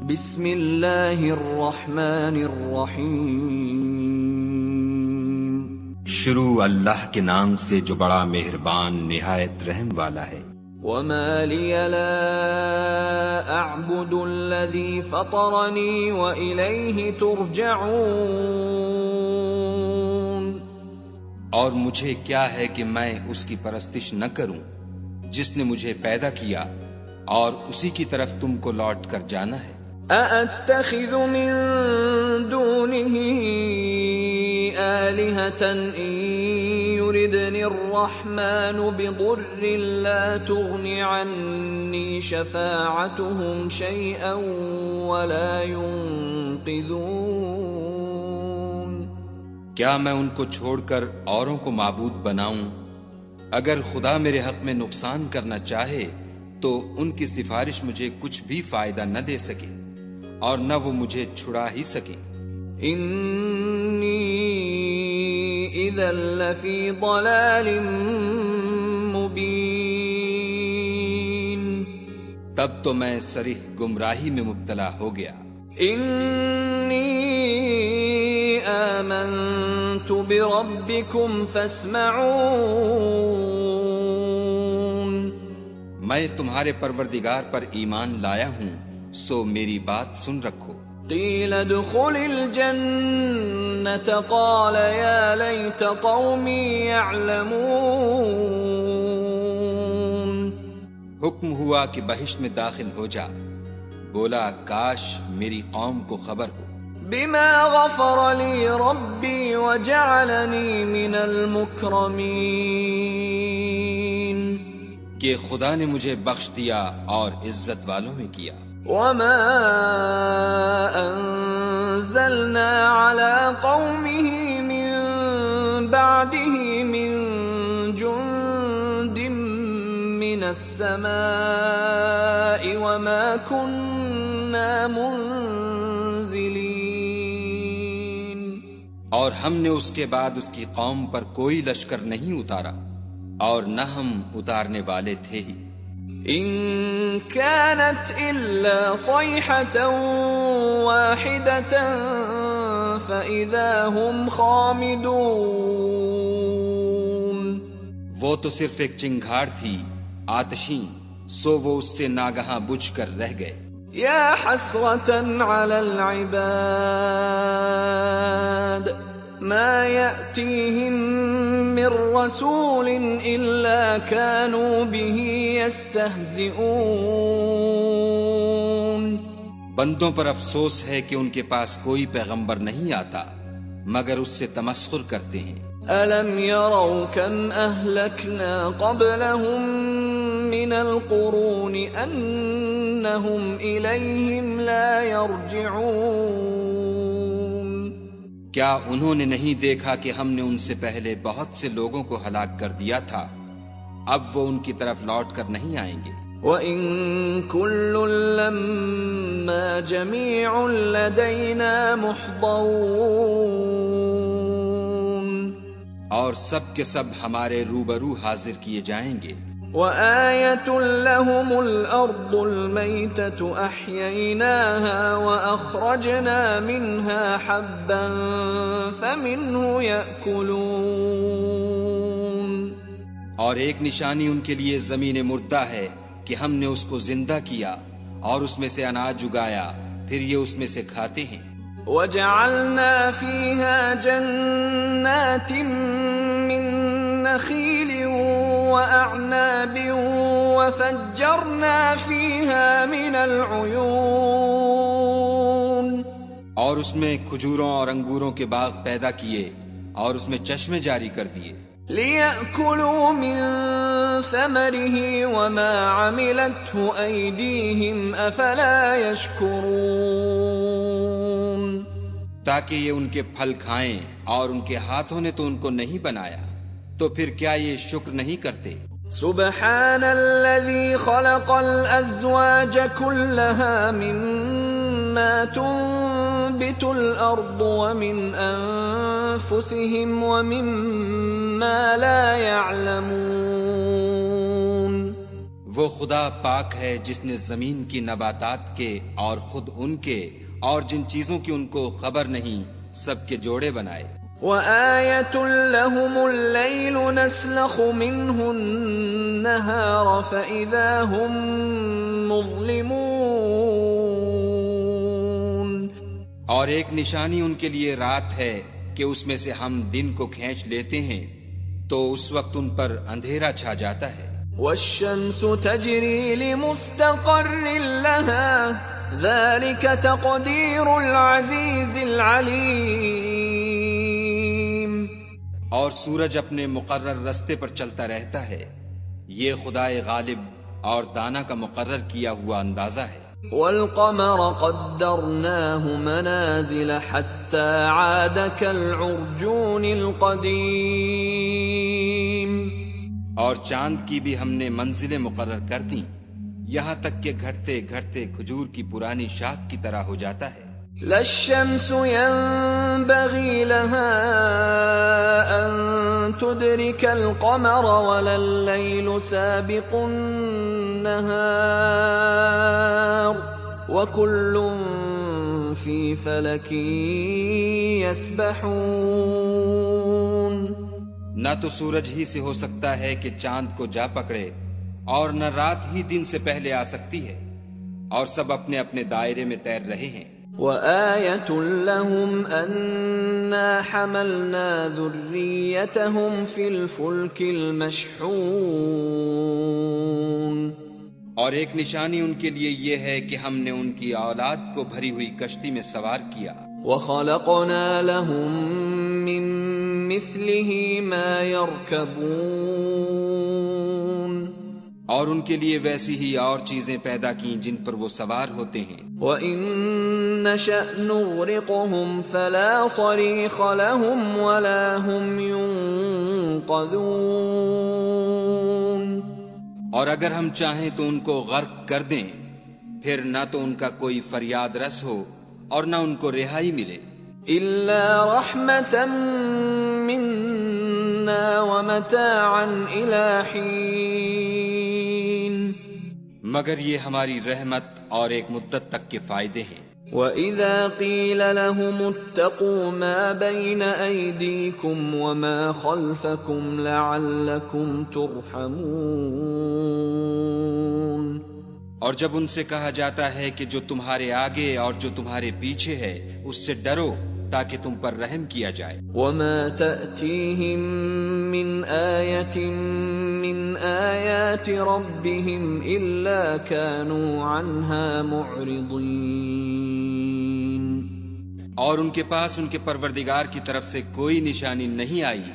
بسم اللہ الرحمن الرحیم، شروع اللہ کے نام سے جو بڑا مہربان نہایت رحم والا ہے۔ وما لی لا اعبد الذی فطرنی والیہ ترجعون، اور مجھے کیا ہے کہ میں اس کی پرستش نہ کروں جس نے مجھے پیدا کیا اور اسی کی طرف تم کو لوٹ کر جانا ہے۔ ااتخذ من دونه آلهة ان يردني الرحمن بضر لا تغن عني شفاعتهم شيئا ولا ينقذون، کیا میں ان کو چھوڑ کر اوروں کو معبود بناؤں؟ اگر خدا میرے حق میں نقصان کرنا چاہے تو ان کی سفارش مجھے کچھ بھی فائدہ نہ دے سکے اور نہ وہ مجھے چھڑا ہی سکے۔ انی اذا لفی ضلال مبین، تب تو میں صریح گمراہی میں مبتلا ہو گیا۔ انی آمنت بربکم فاسمعون، میں تمہارے پروردگار پر ایمان لایا ہوں، سو میری بات سن رکھو۔ قیل ادخل الجنة قال یا لیت قومی یعلمون، حکم ہوا کہ بہشت میں داخل ہو جا، بولا کاش میری قوم کو خبر ہو۔ بما غفر لی ربی وجعلنی من المکرمین، کہ خدا نے مجھے بخش دیا اور عزت والوں میں کیا۔ وما انزلنا على قومه من بعده من جند من السماء وما كنا منزلين، اور ہم نے اس کے بعد اس کی قوم پر کوئی لشکر نہیں اتارا اور نہ ہم اتارنے والے تھے ہی۔ ان كانت الا صيحة واحدة فاذا هم خامدون، وہ تو صرف ایک چنگھاڑ تھی آتشیں، سو وہ اس سے ناگہاں بجھ کر رہ گئے۔ یا حسرة على العباد ما يأتيهم من رسول إلا كانوا به يستهزئون، بندوں پر افسوس ہے کہ ان کے پاس کوئی پیغمبر نہیں آتا مگر اس سے تمسخر کرتے ہیں۔ أَلَمْ يَرَوْا كَمْ أَهْلَكْنَا قَبْلَهُمْ مِنَ الْقُرُونِ أَنَّهُمْ إِلَيْهِمْ لَا يَرْجِعُونَ، کیا انہوں نے نہیں دیکھا کہ ہم نے ان سے پہلے بہت سے لوگوں کو ہلاک کر دیا تھا، اب وہ ان کی طرف لوٹ کر نہیں آئیں گے۔ وَإِن كُلٌّ لَّمَّا جَمِيعٌ لَّدَيْنَا مُحْضَرُونَ، اور سب کے سب ہمارے روبرو حاضر کیے جائیں گے۔ وَآيَةٌ لَّهُمُ الْأَرْضُ الْمَيْتَةُ أَحْيَيْنَاهَا وَأَخْرَجْنَا مِنْهَا حَبًّا فَمِنْهُ يَأْكُلُونَ، اور ایک نشانی ان کے لیے زمین مردہ ہے کہ ہم نے اس کو زندہ کیا اور اس میں سے اناج اگایا، پھر یہ اس میں سے کھاتے ہیں۔ وَجَعَلْنَا فِيهَا جَنَّاتٍ مِّن نَّخِيلٍ وَأَعْنَابٍ وَفَجَّرْنَا فِيهَا مِنَ الْعُيُونِ، اور اس میں کھجوروں اور انگوروں کے باغ پیدا کیے اور اس میں چشمے جاری کر دیے۔ لِيَأْكُلُوا مِن ثَمَرِهِ وَمَا عَمِلَتْهُ أَيْدِيهِمْ أَفَلَا يَشْكُرُونَ، تاکہ یہ ان کے پھل کھائیں اور ان کے ہاتھوں نے تو ان کو نہیں بنایا، تو پھر کیا یہ شکر نہیں کرتے؟ سبحان الذي خلق الأزواج كلها مما تنبت الأرض ومن أنفسهم ومما لا يعلمون، وہ خدا پاک ہے جس نے زمین کی نباتات کے اور خود ان کے اور جن چیزوں کی ان کو خبر نہیں سب کے جوڑے بنائے. وَآيَةٌ لَهُمُ اللَّيْلُ نَسْلَخُ مِنْهُ النَّهَارَ فَإِذَا هُمْ مُظْلِمُونَ. اور ایک نشانی ان کے لیے رات ہے کہ اس میں سے ہم دن کو کھینچ لیتے ہیں تو اس وقت ان پر اندھیرا چھا جاتا ہے. وَالشَّمْسُ تَجْرِي لِمُسْتَقَرٍّ لَهَا ذَلِكَ تَقْدِيرُ الْعَزِيزِ الْعَلِيمِ. اور سورج اپنے مقرر رستے پر چلتا رہتا ہے، یہ خدائے غالب اور دانا کا مقرر کیا ہوا اندازہ ہے. وَالْقَمَرَ قَدَّرْنَاهُ مَنَازِلَ حَتَّى عَادَ كَالْعُرْجُونِ الْقَدِيمِ. اور چاند کی بھی ہم نے منزلیں مقرر کر دیں یہاں تک کہ گھٹتے گھٹتے کھجور کی پرانی شاخ کی طرح ہو جاتا ہے. لا الشمس ينبغي لها أن تدرك القمر ولا الليل سابق النهار وكل في فلك يسبحون. نہ تو سورج ہی سے ہو سکتا ہے کہ چاند کو جا پکڑے اور نہ رات ہی دن سے پہلے آ سکتی ہے، اور سب اپنے اپنے دائرے میں تیر رہے ہیں. وَآيَةٌ لَهُمْ أَنَّا حَمَلْنَا ذُرِّيَّتَهُمْ فِي الْفُلْكِ الْمَشْحُونِ. اور ایک نشانی ان کے لیے یہ ہے کہ ہم نے ان کی اولاد کو بھری ہوئی کشتی میں سوار کیا. وَخَلَقْنَا لَهُم مِّن مِّثْلِهِ مَا يَرْكَبُونَ. اور ان کے لیے ویسی ہی اور چیزیں پیدا کیں جن پر وہ سوار ہوتے ہیں. وَإِن نَّشَأْ نُغْرِقْهُمْ فَلَا صَرِيخَ لَهُمْ وَلَا هُمْ يُنقَذُونَ. اور اگر ہم چاہیں تو ان کو غرق کر دیں، پھر نہ تو ان کا کوئی فریاد رس ہو اور نہ ان کو رہائی ملے. إِلَّا رَحْمَةً مِّنَّا وَمَتَاعًا إِلَى حِينٍ. مگر یہ ہماری رحمت اور ایک مدت تک کے فائدے ہیں. وَإِذَا قِيلَ لَهُمُ اتَّقُوا مَا بَيْنَ أَيْدِيكُمْ وَمَا خَلْفَكُمْ لَعَلَّكُمْ تُرْحَمُونَ. اور جب ان سے کہا جاتا ہے کہ جو تمہارے آگے اور جو تمہارے پیچھے ہے اس سے ڈرو تاکہ تم پر رحم کیا جائے. وَمَا تَأْتِيهِم مِّنْ آيَةٍ مِّنْ آيَاتِ رَبِّهِمْ إِلَّا كَانُوا عَنْهَا مُعْرِضِينَ. اور ان کے پاس ان کے پروردگار کی طرف سے کوئی نشانی نہیں آئی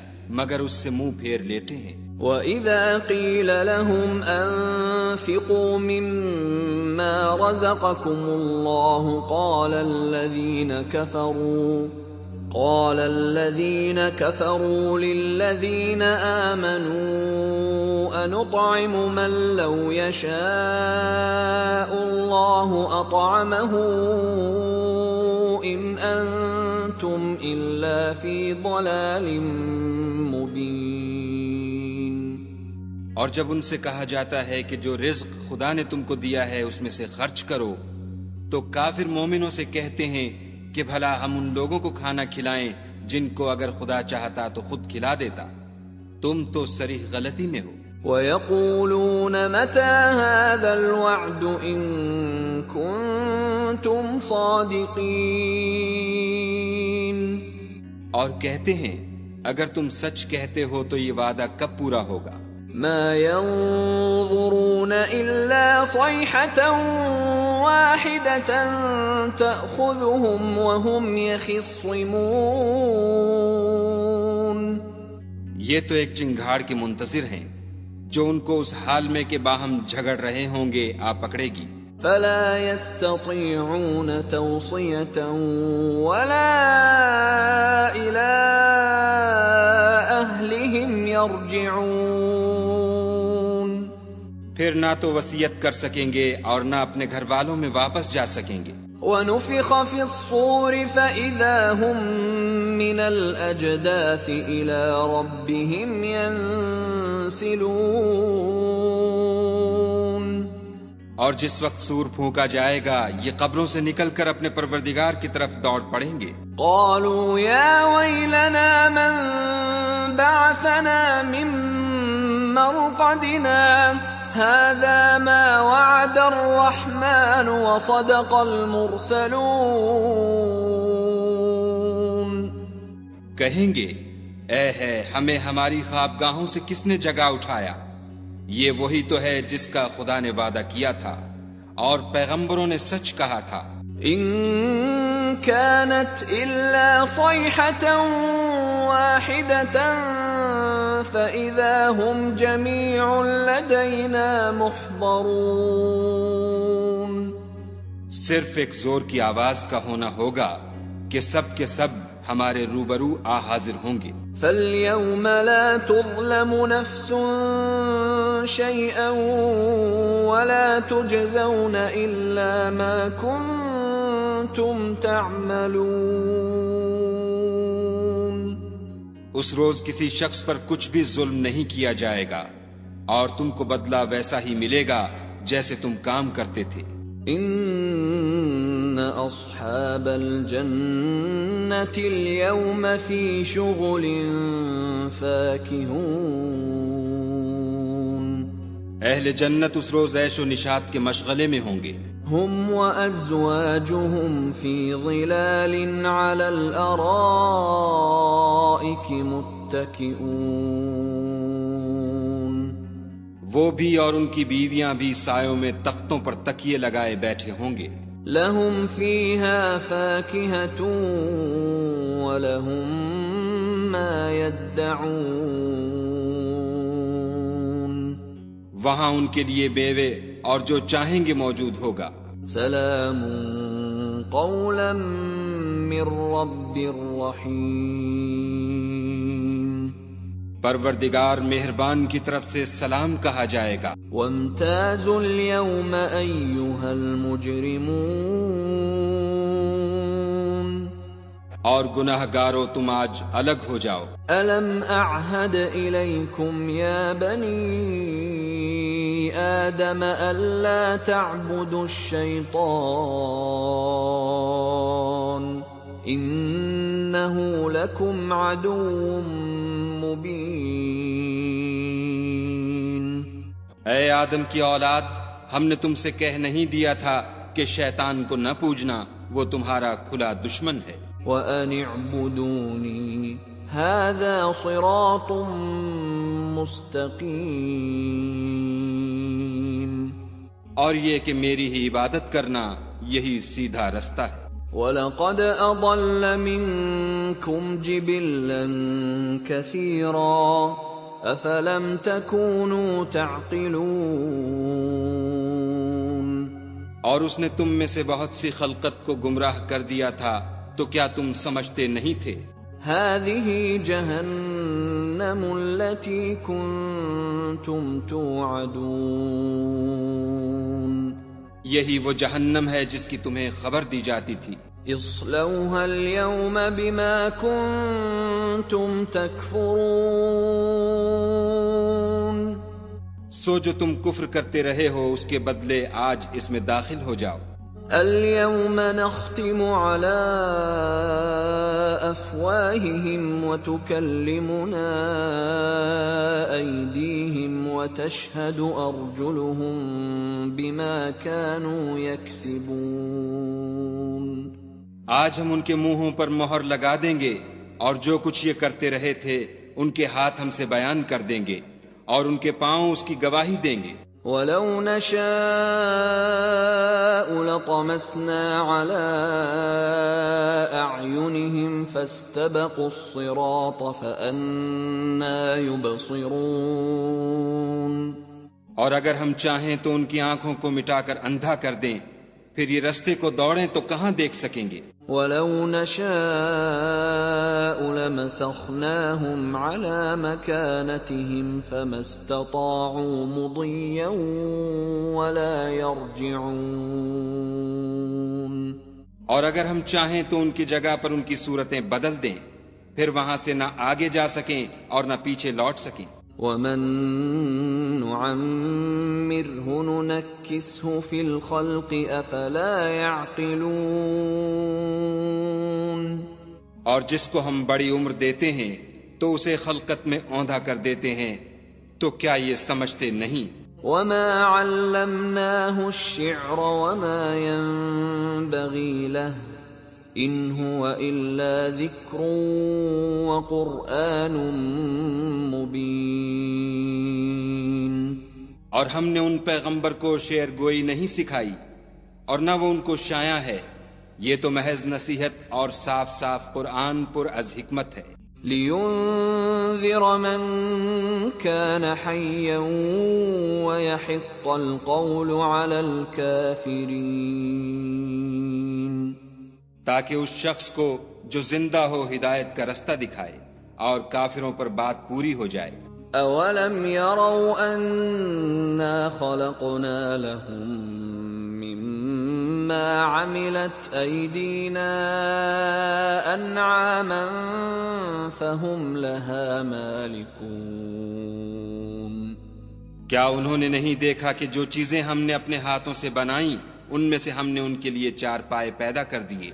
مگر اس سے منہ پھیر لیتے ہیں. وَإِذَا قِيلَ لَهُمْ أَنفِقُوا مِمَّا رَزَقَكُمُ اللَّهُ قَالَ الَّذِينَ كَفَرُوا لِلَّذِينَ آمَنُوا أَنُطْعِمُ مَن لَّوْ يَشَاءُ اللَّهُ أَطْعَمَهُ إِنْ أَنتُمْ إِلَّا فِي ضَلَالٍ مُّبِينٍ. اور جب ان سے کہا جاتا ہے کہ جو رزق خدا نے تم کو دیا ہے اس میں سے خرچ کرو تو کافر مومنوں سے کہتے ہیں کہ بھلا ہم ان لوگوں کو کھانا کھلائیں جن کو اگر خدا چاہتا تو خود کھلا دیتا. تم تو صریح غلطی میں ہو. وَيَقُولُونَ مَتَى هَذَا الْوَعْدُ إِن كُنتُمْ صَادِقِينَ. اور کہتے ہیں اگر تم سچ کہتے ہو تو یہ وعدہ کب پورا ہوگا. ما ينظرون إلا صيحة واحدة تأخذهم وهم يخصمون. یہ تو ایک چنگھاڑ کے منتظر ہیں جو ان کو اس حال میں کہ باہم جھگڑ رہے ہوں گے آ پکڑے گی. فلا يستطيعون توصية ولا إلى أهلهم يرجعون. پھر نہ تو وصیت کر سکیں گے اور نہ اپنے گھر والوں میں واپس جا سکیں گے. ونفخ في الصور فإذا هم من الأجداث إلى ربهم ينسلون. اور جس وقت سور پھونکا جائے گا یہ قبروں سے نکل کر اپنے پروردگار کی طرف دوڑ پڑیں گے. قالوا يا ويلنا من بعثنا من مرقدنا هذا ما وعد الرحمن وصدق المرسلون. کہیں گے اے ہے ہمیں ہماری خوابگاہوں سے کس نے جگا اٹھایا؟ یہ وہی تو ہے جس کا خدا نے وعدہ کیا تھا اور پیغمبروں نے سچ کہا تھا. ان كانت الا صيحة واحدة فاذا هم جميع لدينا محضرون. صرف ایک زور کی آواز کا ہونا ہوگا کہ سب کے سب ہمارے روبرو آ حاضر ہوں گے. فَالْيَوْمَ لَا تُظْلَمُ نَفْسٌ شَيْئًا وَلَا تُجْزَوْنَ إِلَّا مَا كُنْتُمْ تَعْمَلُونَ. اس روز کسی شخص پر کچھ بھی ظلم نہیں کیا جائے گا اور تم کو بدلہ ویسا ہی ملے گا جیسے تم کام کرتے تھے. ان اصحاب الجنة اليوم في شغل فاكهون. اہل جنت اس روز عیش و نشاط کے مشغلے میں ہوں گے. هم وازواجهم في ظلال على الارائك متكئون. وہ بھی اور ان کی بیویاں بھی سایوں میں تختوں پر تکیے لگائے بیٹھے ہوں گے. لهم فيها فاكهة ولهم ما يدعون. وہاں ان کے لیے بیوے اور جو چاہیں گے موجود ہوگا. سلام قولا من رب رحیم. پروردگار مہربان کی طرف سے سلام کہا جائے گا. وامتازوا اليوم ایھا المجرمون. اور گناہ گارو تم آج الگ ہو جاؤ. الم اعہد الیکم یا بنی آدم الا تعبدوا الشیطان انہ لکم عدو مبین. اے آدم کی اولاد، ہم نے تم سے کہہ نہیں دیا تھا کہ شیطان کو نہ پوجنا، وہ تمہارا کھلا دشمن ہے. وَأَنِ اعْبُدُونِي هَذَا صِرَاطٌ مُسْتَقِيمٌ. اور یہ کہ میری ہی عبادت کرنا یہی سیدھا رستہ ہے. وَلَقَدْ أَضَلَّ مِنْكُمْ جِبِلًّا كَثِيرًا أَفَلَمْ تَكُونُوا تَعْقِلُونَ. اور اس نے تم میں سے بہت سی خلقت کو گمراہ کر دیا تھا تو کیا تم سمجھتے نہیں تھے؟ هَذِهِ جَهَنَّمُ الَّتِي كُنْتُمْ تُوعَدُونَ. یہی وہ جہنم ہے جس کی تمہیں خبر دی جاتی تھی. اصلوها اليوم بما كنتم تكفرون. سو جو تم کفر کرتے رہے ہو اس کے بدلے آج اس میں داخل ہو جاؤ. اليوم نختم على افواههم وتكلمنا ايديهم وتشهد ارجلهم بما كانوا يكسبون. آج ہم ان کے منہوں پر مہر لگا دیں گے اور جو کچھ یہ کرتے رہے تھے ان کے ہاتھ ہم سے بیان کر دیں گے اور ان کے پاؤں اس کی گواہی دیں گے. وَلَوْ نَشَاءُ لَطَمَسْنَا عَلَىٰ أَعْيُنِهِمْ فَاسْتَبَقُوا الصِّرَاطَ فَأَنَّىٰ يُبْصِرُونَ. اور اگر ہم چاہیں تو ان کی آنکھوں کو مٹا کر اندھا کر دیں، پھر یہ رستے کو دوڑیں تو کہاں دیکھ سکیں گے. وَلَوْ نَشَاءُ لَمَسَخْنَاهُمْ عَلَىٰ مَكَانَتِهِمْ فَمَا اسْتَطَاعُوا مُضِيًّا وَلَا يَرْجِعُونَ. اور اگر ہم چاہیں تو ان کی جگہ پر ان کی صورتیں بدل دیں، پھر وہاں سے نہ آگے جا سکیں اور نہ پیچھے لوٹ سکیں. ومن نعمره ننكسه في الخلق افلا يعقلون. اور جس کو ہم بڑی عمر دیتے ہیں تو اسے خلقت میں اوندھا کر دیتے ہیں، تو کیا یہ سمجھتے نہیں؟ وما علمناه الشعر وما ينبغي له ان هو الا ذکر وقرآن مبین. اور ہم نے ان پیغمبر کو شعر گوئی نہیں سکھائی اور نہ وہ ان کو شایع ہے، یہ تو محض نصیحت اور صاف صاف قرآن پر از حکمت ہے. لِيُنذِرَ مَن كَانَ حَيًّا وَيَحِقَّ الْقَوْلُ عَلَى الْكَافِرِينَ. تاکہ اس شخص کو جو زندہ ہو ہدایت کا رستہ دکھائے اور کافروں پر بات پوری ہو جائے. أَوَلَمْ يَرَوْا أَنَّا خَلَقْنَا لَهُم مِّمَّا عَمِلَتْ أَيْدِينَا أَنْعَامًا فَهُمْ لَهَا مَالِكُونَ. کیا انہوں نے نہیں دیکھا کہ جو چیزیں ہم نے اپنے ہاتھوں سے بنائیں ان میں سے ہم نے ان کے لیے چار پائے پیدا کر دیے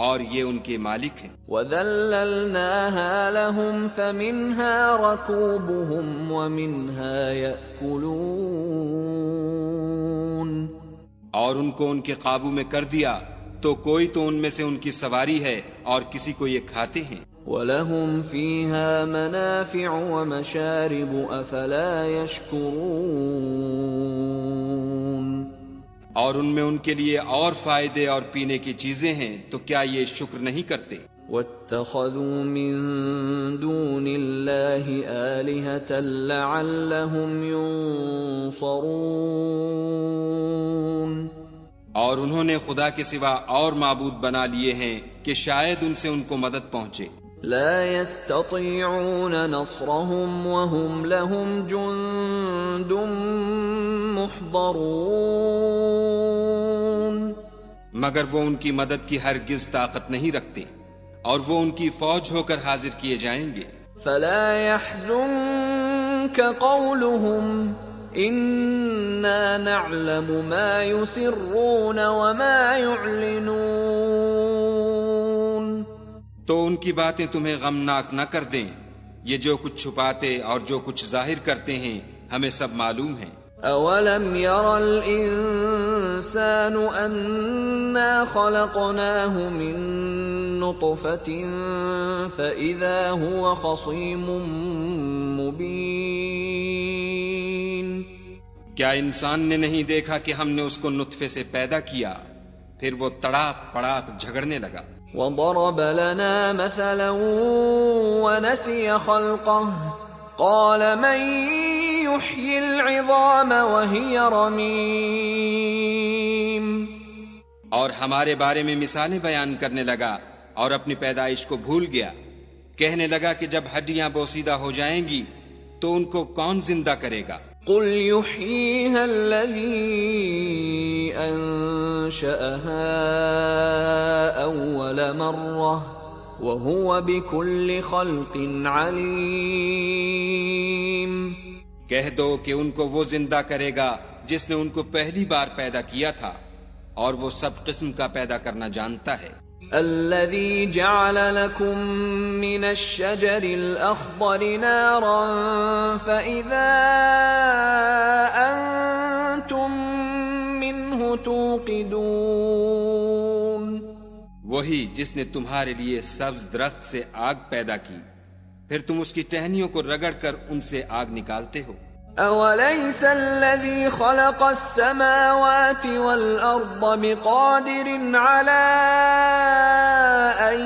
اور یہ ان کے مالک ہیں. وَذَلَّلْنَاهَا لَهُمْ فَمِنْهَا رَكُوبُهُمْ وَمِنْهَا يَأْكُلُونَ. اور ان کو ان کے قابو میں کر دیا تو کوئی تو ان میں سے ان کی سواری ہے اور کسی کو یہ کھاتے ہیں. وَلَهُمْ فِيهَا مَنَافِعُ وَمَشَارِبُ أَفَلَا يَشْكُرُونَ. اور ان میں ان کے لیے اور فائدے اور پینے کی چیزیں ہیں تو کیا یہ شکر نہیں کرتے؟ وَاتَّخَذُوا مِن دُونِ اللَّهِ آلِهَةً لَعَلَّهُمْ يُنصَرُونَ. اور انہوں نے خدا کے سوا اور معبود بنا لیے ہیں کہ شاید ان سے ان کو مدد پہنچے. لا يستطيعون نصرهم وهم لهم جند محضرون. مگر وہ ان کی مدد کی ہرگز طاقت نہیں رکھتے اور وہ ان کی فوج ہو کر حاضر کیے جائیں گے. فلا يحزنك قولهم إنا نعلم ما يسرون وما يعلنون. تو ان کی باتیں تمہیں غمناک نہ کر دیں، یہ جو کچھ چھپاتے اور جو کچھ ظاہر کرتے ہیں ہمیں سب معلوم ہے. اولم ير الانسان انا خلقناه من نطفة فاذا هو خصيم مبين. کیا انسان نے نہیں دیکھا کہ ہم نے اس کو نطفے سے پیدا کیا پھر وہ تڑاک پڑاک جھگڑنے لگا. وضرب لنا مثلا ونسي خلقه قال من يحيي العظام وهي رميم. اور ہمارے بارے میں مثالیں بیان کرنے لگا اور اپنی پیدائش کو بھول گیا. کہنے لگا کہ جب ہڈیاں بوسیدہ ہو جائیں گی تو ان کو کون زندہ کرے گا؟ قل يحييها الذي أنشأها أول مرة وهو بكل خلق عليم. کہہ دو کہ ان کو وہ زندہ کرے گا جس نے ان کو پہلی بار پیدا کیا تھا اور وہ سب قسم کا پیدا کرنا جانتا ہے. الذي جعل لكم من الشجر الأخضر نارا فإذا أنتم منه توقدون. وہی جس نے تمہارے لیے سبز درخت سے آگ پیدا کی پھر تم اس کی ٹہنیوں کو رگڑ کر ان سے آگ نکالتے ہو. أوليس الذي خلق السماوات والأرض بقادر على أن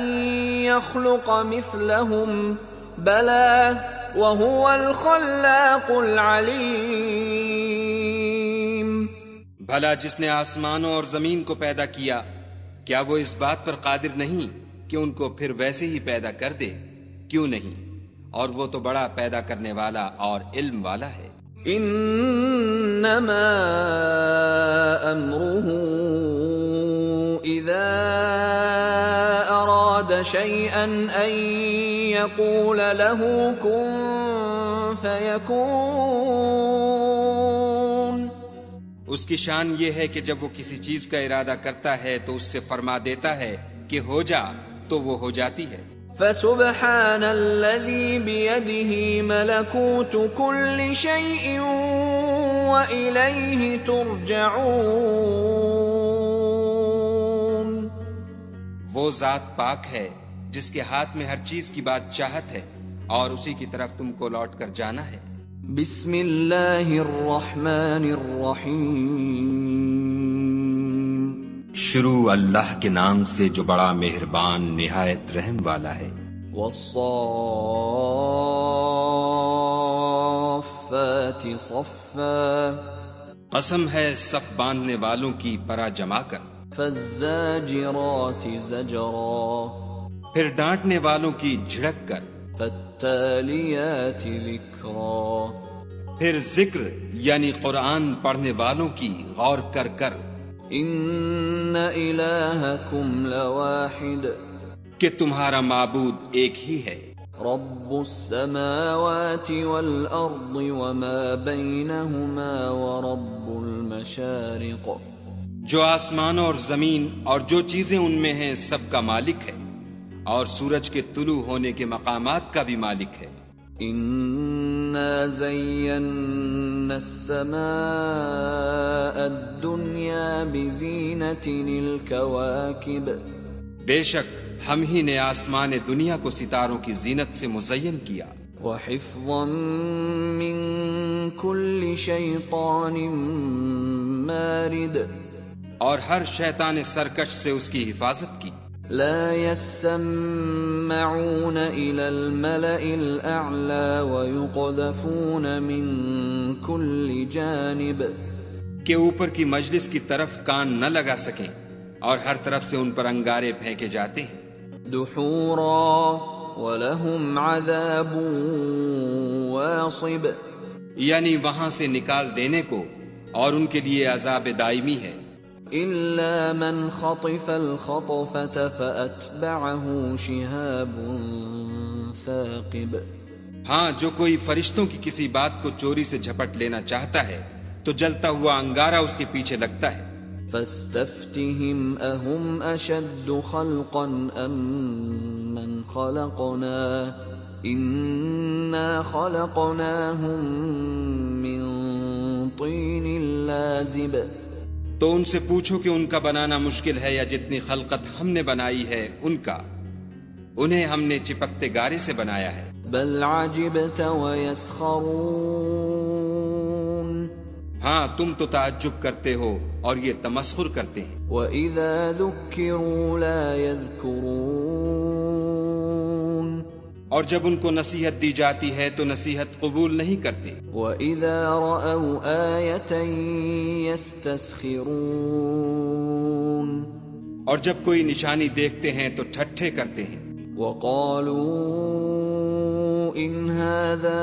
يخلق مثلهم بلى وهو الخلاق العليم. بھلا جس نے آسمانوں اور زمین کو پیدا کیا کیا وہ اس بات پر قادر نہیں کہ ان کو پھر ویسے ہی پیدا کر دے؟ کیوں نہیں، اور وہ تو بڑا پیدا کرنے والا اور علم والا ہے. انما امره اذا اراد شيئا أن يقول له كن فيكون. اس کی شان یہ ہے کہ جب وہ کسی چیز کا ارادہ کرتا ہے تو اس سے فرما دیتا ہے کہ ہو جا تو وہ ہو جاتی ہے. فسبحان الذي بيده ملكوت كل شيء وإليه ترجعون. وہ ذات پاک ہے جس کے ہاتھ میں ہر چیز کی بادشاہت ہے اور اسی کی طرف تم کو لوٹ کر جانا ہے. بسم اللہ الرحمن الرحیم. شروع اللہ کے نام سے جو بڑا مہربان نہایت رحم والا ہے. والصافات صفا. قسم ہے صف باندھنے والوں کی پرا جما کر. فالزاجرات زجرا. پھر ڈانٹنے والوں کی جھڑک کر. فالتالیات ذکرا. پھر ذکر یعنی قرآن پڑھنے والوں کی غور کر کر. ان الہکم لواحد. کہ تمہارا معبود ایک ہی ہے. رب السماوات والارض وما بینہما ورب المشارق. جو آسمانوں اور زمین اور جو چیزیں ان میں ہیں سب کا مالک ہے اور سورج کے طلوع ہونے کے مقامات کا بھی مالک ہے. انا زینا السماء الدنیا بزینۃ الکواکب. بے شک ہم ہی نے آسمان دنیا کو ستاروں کی زینت سے مزین کیا. وحفظا من کل شیطان مارد. اور ہر شیطان سرکش سے اس کی حفاظت کی. لا يسمعون إلى الملأ الأعلى ويقذفون من كل جانب. کہ اوپر کی مجلس کی طرف کان نہ لگا سکیں اور ہر طرف سے ان پر انگارے پھینکے جاتے ہیں. دحورا ولهم عذاب واصب. یعنی وہاں سے نکال دینے کو اور ان کے لیے عذاب دائمی ہے. إلا من خطف الخطفة فأتبعه شهاب ثاقب. ہاں جو کوئی فرشتوں کی کسی بات کو چوری سے جھپٹ لینا چاہتا ہے تو جلتا ہوا انگارہ اس کے پیچھے لگتا ہے. فاستفتهم أهم أشد خلقا أم من خلقنا إنا خلقناهم من طين لازب. تو ان سے پوچھو کہ ان کا بنانا مشکل ہے یا جتنی خلقت ہم نے بنائی ہے ان کا انہیں ہم نے چپکتے گارے سے بنایا ہے. بل عجبت ويسخرون. ہاں تم تو تعجب کرتے ہو اور یہ تمسخر کرتے ہیں. وإذا ذكروا لا يذكرون. اور جب ان کو نصیحت دی جاتی ہے تو نصیحت قبول نہیں کرتے. وَإِذَا رَأَوْا آيَةً يَسْتَسْخِرُونَ. اور جب کوئی نشانی دیکھتے ہیں تو ٹھٹھے کرتے ہیں. وَقَالُوا إِنْ هَذَا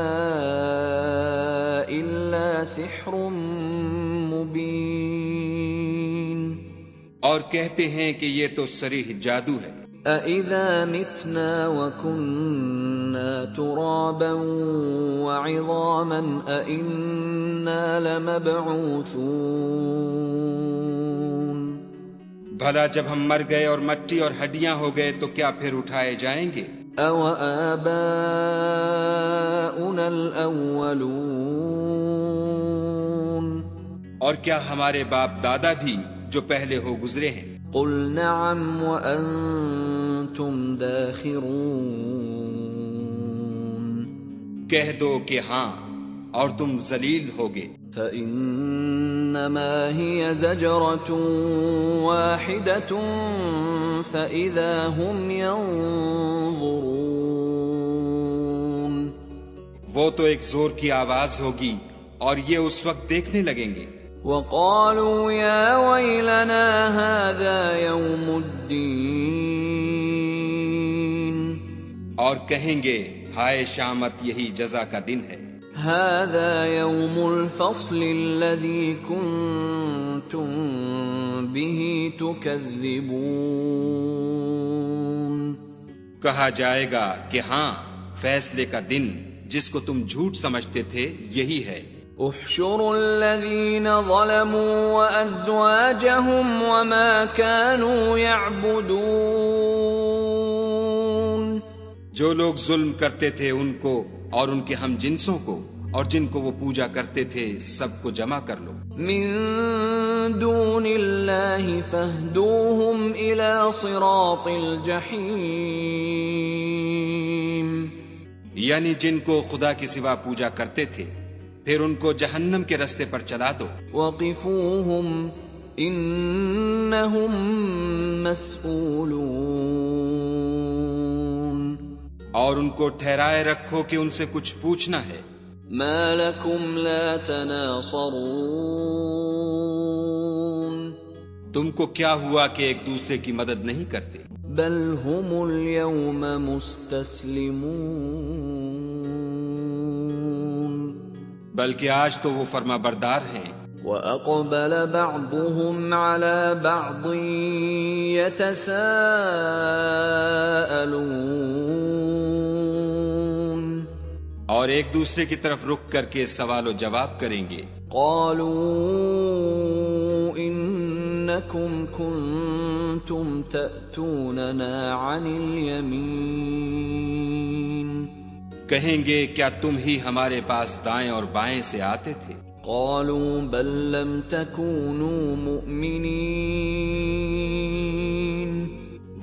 إِلَّا سِحْرٌ مُبِينٌ. اور کہتے ہیں کہ یہ تو صریح جادو ہے. أَإِذَا مِتْنَا وَكُنَّا تُرَابًا وَعِظَامًا أَإِنَّا لَمَبْعُوثُونَ. بھلا جب ہم مر گئے اور مٹی اور ہڈیاں ہو گئے تو کیا پھر اٹھائے جائیں گے؟ أَوَآبَاؤُنَا الْأَوَّلُونَ. اور کیا ہمارے باپ دادا بھی جو پہلے ہو گزرے ہیں؟ قل نعم وأنتم داخرون. کہہ دو کہ ہاں اور تم ذلیل ہوگے. فإنما هي زجرة واحدة فإذا هم ينظرون. وہ تو ایک زور کی آواز ہوگی اور یہ اس وقت دیکھنے لگیں گے. وقالوا يا ويلنا هذا يوم الدين. اور کہیں گے ہائے شامت یہی جزا کا دن ہے. هذا يوم الفصل الذي كنتم به تكذبون. کہا جائے گا کہ ہاں، فیصلے کا دن جس کو تم جھوٹ سمجھتے تھے یہی ہے۔ احشروا الذين ظلموا وأزواجهم وما كانوا يعبدون۔ جو لوگ ظلم کرتے تھے ان کو اور ان کے ہم جنسوں کو اور جن کو وہ پوجا کرتے تھے سب کو جمع کر لو۔ من دون اللہ فاہدوہم الى صراط الجحیم۔ یعنی جن کو خدا کے سوا پوجا کرتے تھے پھر ان کو جہنم کے رستے پر چلا دو۔ وقفوہم انہم مسئولون۔ اور ان کو ٹھہرائے رکھو کہ ان سے کچھ پوچھنا ہے۔ ما لکم لا تناصرون۔ تم کو کیا ہوا کہ ایک دوسرے کی مدد نہیں کرتے؟ بل هم اليوم مستسلمون۔ بلکہ آج تو وہ فرما بردار ہیں۔ وَأَقْبَلَ بَعْضُهُمْ عَلَى بَعْضٍ يَتَسَاءَلُونَ۔ اور ایک دوسرے کی طرف رک کر کے سوال و جواب کریں گے۔ قَالُوا إِنَّكُمْ كُنْتُمْ تَأْتُونَنَا عَنِ الْيَمِينِ۔ کہیں گے کیا تم ہی ہمارے پاس دائیں اور بائیں سے آتے تھے؟ قالوا بل لم تكونوا مؤمنين۔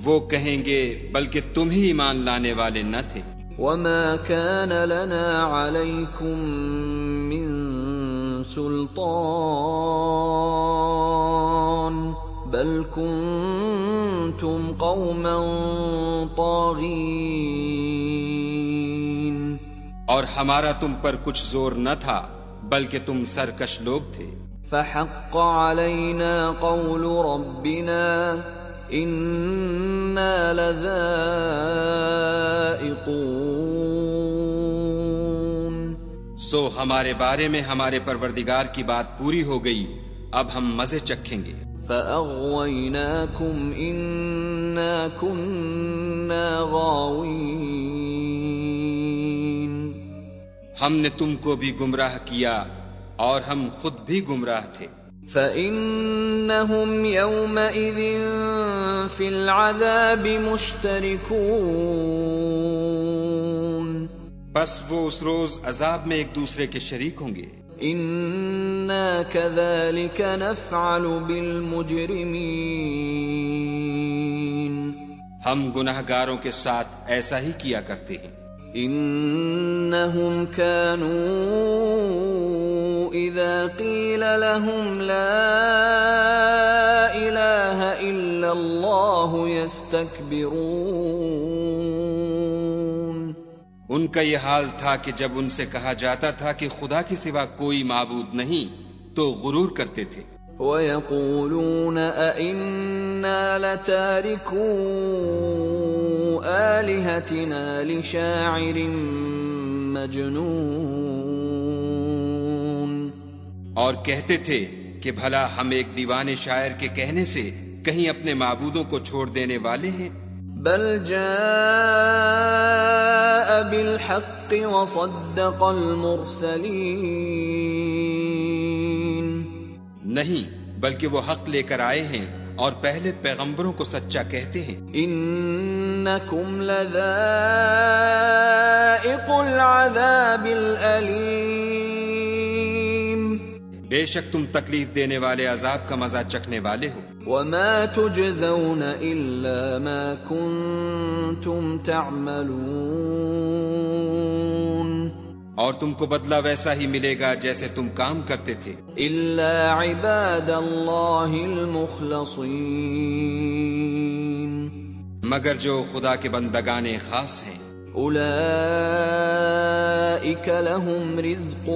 وہ کہیں گے بلکہ تم ہی ایمان لانے والے نہ تھے۔ وما كان لنا عليكم من سلطان بل كنتم قوما طاغين۔ اور ہمارا تم پر کچھ زور نہ تھا بلکہ تم سرکش لوگ تھے۔ فحق علينا قول ربنا إنا لذائقون۔ سو ہمارے بارے میں ہمارے پروردگار کی بات پوری ہو گئی، اب ہم مزے چکھیں گے۔ فأغويناكم إنا كنا غاوين۔ ہم نے تم کو بھی گمراہ کیا اور ہم خود بھی گمراہ تھے۔ فإنهم يومئذ في العذاب مشتركون۔ بس وہ اس روز عذاب میں ایک دوسرے کے شریک ہوں گے۔ إنا كذلك نفعل بالمجرمين۔ ہم گناہ گاروں کے ساتھ ایسا ہی کیا کرتے ہیں۔ إنهم كانوا إذا قيل لهم لا إله إلا الله يستكبرون۔ ان کا یہ حال تھا کہ جب ان سے کہا جاتا تھا کہ خدا کے سوا کوئی معبود نہیں تو غرور کرتے تھے۔ وَيَقُولُونَ أَإِنَّا لَتَارِكُو آلِهَتِنَا لِشَاعِرٍ مَجْنُونٍ۔ اور کہتے تھے کہ بھلا ہم ایک دیوانے شاعر کے کہنے سے کہیں اپنے معبودوں کو چھوڑ دینے والے ہیں؟ بل جاء بالحق وصدق المرسلین۔ نہیں، بلکہ وہ حق لے کر آئے ہیں اور پہلے پیغمبروں کو سچا کہتے ہیں۔ انکم لذائق العذاب الالیم۔ بے شک تم تکلیف دینے والے عذاب کا مزہ چکھنے والے ہو۔ وما تجزون الا ما کنتم تعملون۔ اور تم کو بدلہ ویسا ہی ملے گا جیسے تم کام کرتے تھے۔ الا عباد اللہ المخلصین۔ مگر جو خدا کے بندگان خاص ہیں۔ اولئک لهم رزق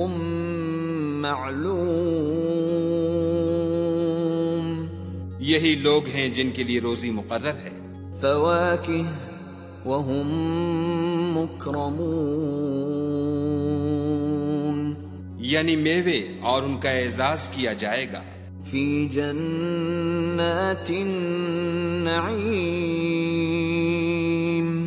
معلوم۔ یہی لوگ ہیں جن کے لیے روزی مقرر ہے۔ فواکہ وهم مکرمون۔ یعنی میوے اور ان کا اعزاز کیا جائے گا۔ فی جنات النعیم۔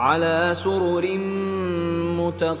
على سرر متقابلين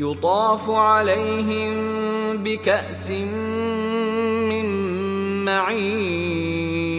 يطاف عليهم بكأس من معين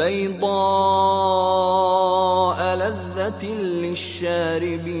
بيضاء لذة للشاربين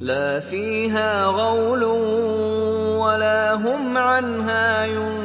لا فيها غول ولا هم عنها ينزفون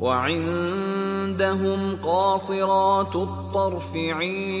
وعندهم قاصرات الطرف عين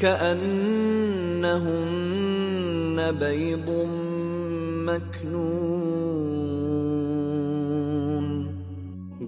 كأنهن بيض مكنون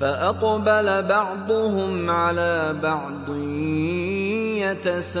فأقبل بعضهم على بعض يتساءلون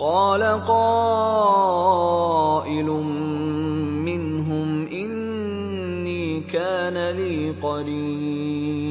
قال قائل منهم إني كان لي قرين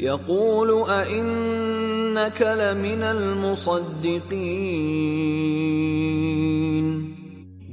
يقول أئنك لمن المصدقين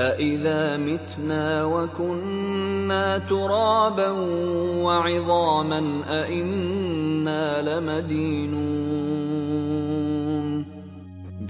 أإذا متنا وكنا ترابا وعظاما أإنا لمدينون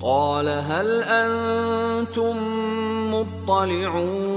قال هل أنتم مطلعون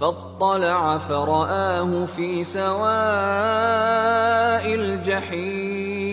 فاطلع فرآه في سواء الجحيم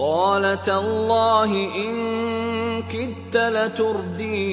قال تالله إن كدت لتردين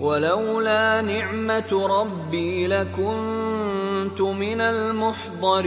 ولولا نعمة ربي لكنت من المحضرين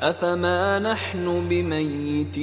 أفما نحن بميتين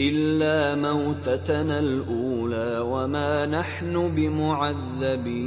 إلا موتتنا الأولى وما نحن بمعذبين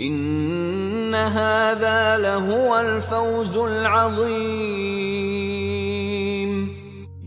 إن هذا لهو الفوز العظيم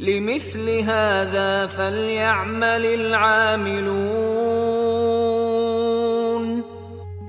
لمثل هذا فليعمل العاملون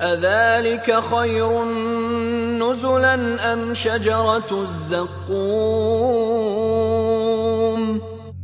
أذلك خير نزلا أم شجرة الزقوم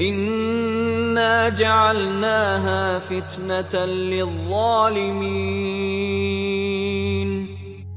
إنا جعلناها فتنة للظالمين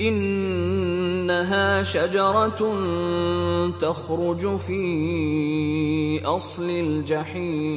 إنها شجرة تخرج في أصل الجحيم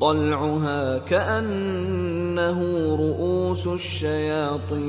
طلعها كأنه رؤوس الشياطين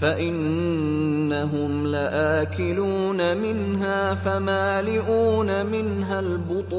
فإنهم لآكلون منها فمالئون منها البطون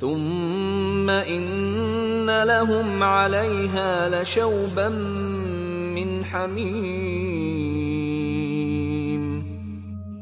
ثم إن لهم عليها لشوبا من حميم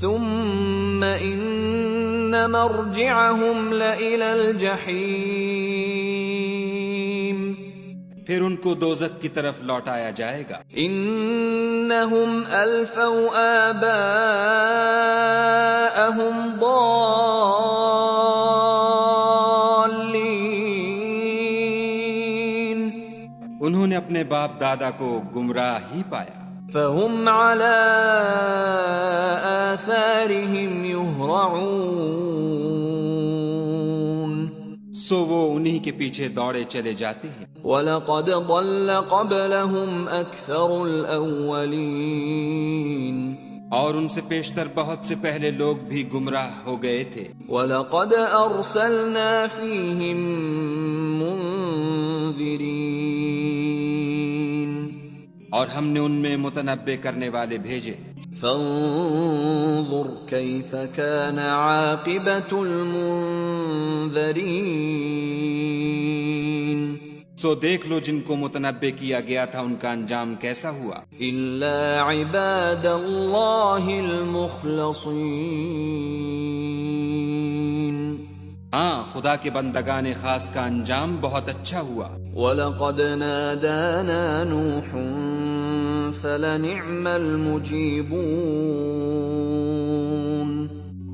ثم إن مرجعهم لإلى الجحيم پھر ان کو دوزخ کی طرف لوٹایا جائے گا۔ انہم الفوا آباءہم ضالین، انہوں نے اپنے باپ دادا کو گمراہ ہی پایا۔ فہم علی آثارہم یہرعون، سو وہ انہی کے پیچھے دوڑے چلے جاتے ہیں۔ وَلَقَدْ ضَلَّ قَبْلَهُمْ أَكْثَرُ الْأَوَّلِينَ، اور ان سے پیشتر بہت سے پہلے لوگ بھی گمراہ ہو گئے تھے۔ وَلَقَدْ أَرْسَلْنَا فِيهِمْ مُنذِرِينَ، اور ہم نے ان میں متنبع کرنے والے بھیجے۔ فانظر كيف كان عاقبة المنذرين، سو دیکھ لو جن کو متنبع کیا گیا تھا ان کا انجام کیسا ہوا۔ إلا عباد الله المخلصين، ہاں خدا کے بندگان خاص کا انجام بہت اچھا ہوا۔ وَلَقَدْ نَادَانَا نُوحٌ فَلَنِعْمَ الْمُجِيبُونَ،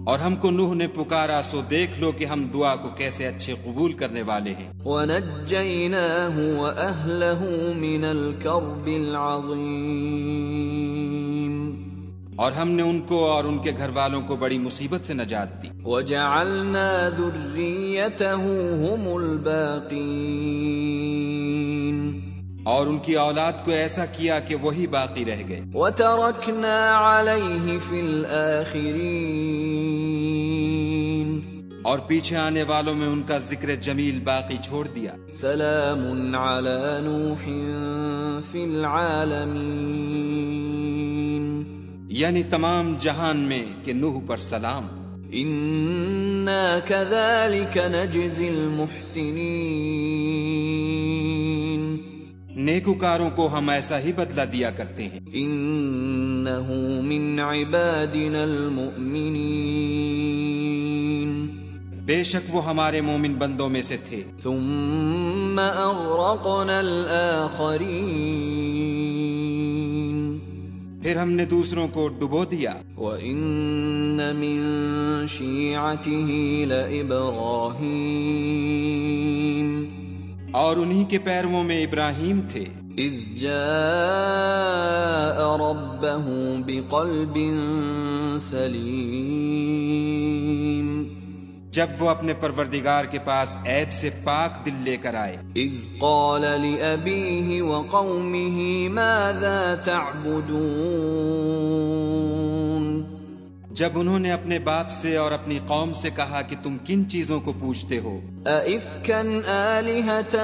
اور ہم کو نوح نے پکارا، سو دیکھ لو کہ ہم دعا کو کیسے اچھے قبول کرنے والے ہیں۔ وَنَجَّيْنَاهُ وَأَهْلَهُ مِنَ الْكَرْبِ الْعَظِيمِ، اور ہم نے ان کو اور ان کے گھر والوں کو بڑی مصیبت سے نجات دی۔ وَجَعَلْنَا ذُرِّيَّتَهُ هُمُ الْبَاقِينَ، اور ان کی اولاد کو ایسا کیا کہ وہی باقی رہ گئے۔ وَتَرَكْنَا عَلَيْهِ فِي الْآخِرِينَ، اور پیچھے آنے والوں میں ان کا ذکر جمیل باقی چھوڑ دیا۔ سلام علی نوح فی العالمین، یعنی تمام جہان میں کہ نوح پر سلام۔ انا کذالک نجزی المحسنین، نیکوکاروں کو ہم ایسا ہی بدلہ دیا کرتے ہیں۔ انہ من عبادنا المؤمنین، بے شک وہ ہمارے مومن بندوں میں سے تھے۔ ثم اغرقنا الآخرین، پھر ہم نے دوسروں کو ڈبو دیا۔ وَإِنَّ مِن شِيعَتِهِ لَإِبْرَاهِيمَ، اور انہی کے پیرووں میں ابراہیم تھے۔ اذ جاء ربه بقلب سلیم، جب وہ اپنے پروردگار کے پاس عیب سے پاک دل لے کر آئے۔ اذ قال لأبيه وقومه ماذا تعبدون، جب انہوں نے اپنے باپ سے اور اپنی قوم سے کہا کہ تم کن چیزوں کو پوچھتے ہو؟ أَئِفْكًا آلِهَةً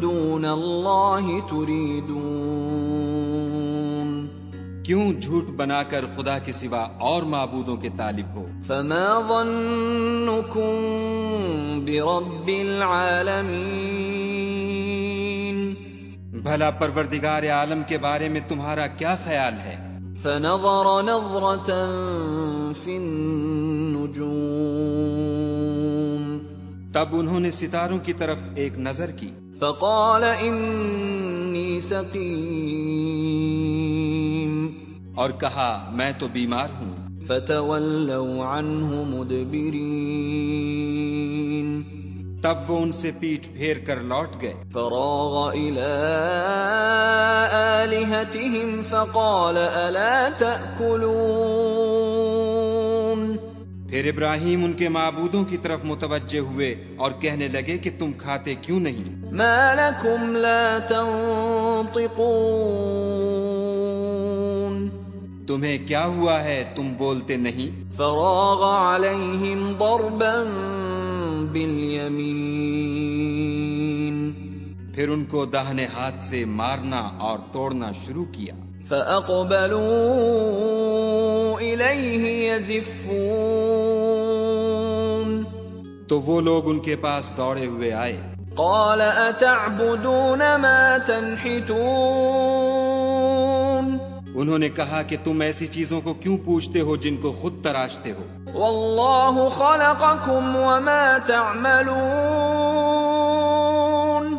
دُونَ اللَّهِ تُرِيدُونَ، کیوں جھوٹ بنا کر خدا کے سوا اور معبودوں کے طالب ہو؟ فَمَا ظَنُّكُمْ بِرَبِّ الْعَالَمِينَ، بھلا پروردگار عالم کے بارے میں تمہارا کیا خیال ہے؟ فَنَظَرَ نَظْرَةً فِي النُّجُومِ، تب انہوں نے ستاروں کی طرف ایک نظر کی۔ فَقَالَ إِنِّي سَقِيمٌ، اور کہا میں تو بیمار ہوں۔ فَتَوَلَّوْا عَنْهُ مُدْبِرِينَ، تب وہ ان سے پیٹھ پھیر کر لوٹ گئے۔ فراغ إلى آلهتهم فقال ألا تأكلون، پھر ابراہیم ان کے معبودوں کی طرف متوجہ ہوئے اور کہنے لگے کہ تم کھاتے کیوں نہیں؟ ما لكم لا تنطقون، تمہیں کیا ہوا ہے تم بولتے نہیں؟ فراغ عليهم ضربا بالیمین، پھر ان کو داہنے ہاتھ سے مارنا اور توڑنا شروع کیا۔ فَأَقْبَلُوا إِلَيْهِ يَزِفُّونَ، تو وہ لوگ ان کے پاس دوڑے ہوئے آئے۔ قَالَ أَتَعْبُدُونَ مَا تَنْحِتُونَ، انہوں نے کہا کہ تم ایسی چیزوں کو کیوں پوچھتے ہو جن کو خود تراشتے ہو؟ وَاللَّهُ خَلَقَكُمْ وَمَا تَعْمَلُونَ،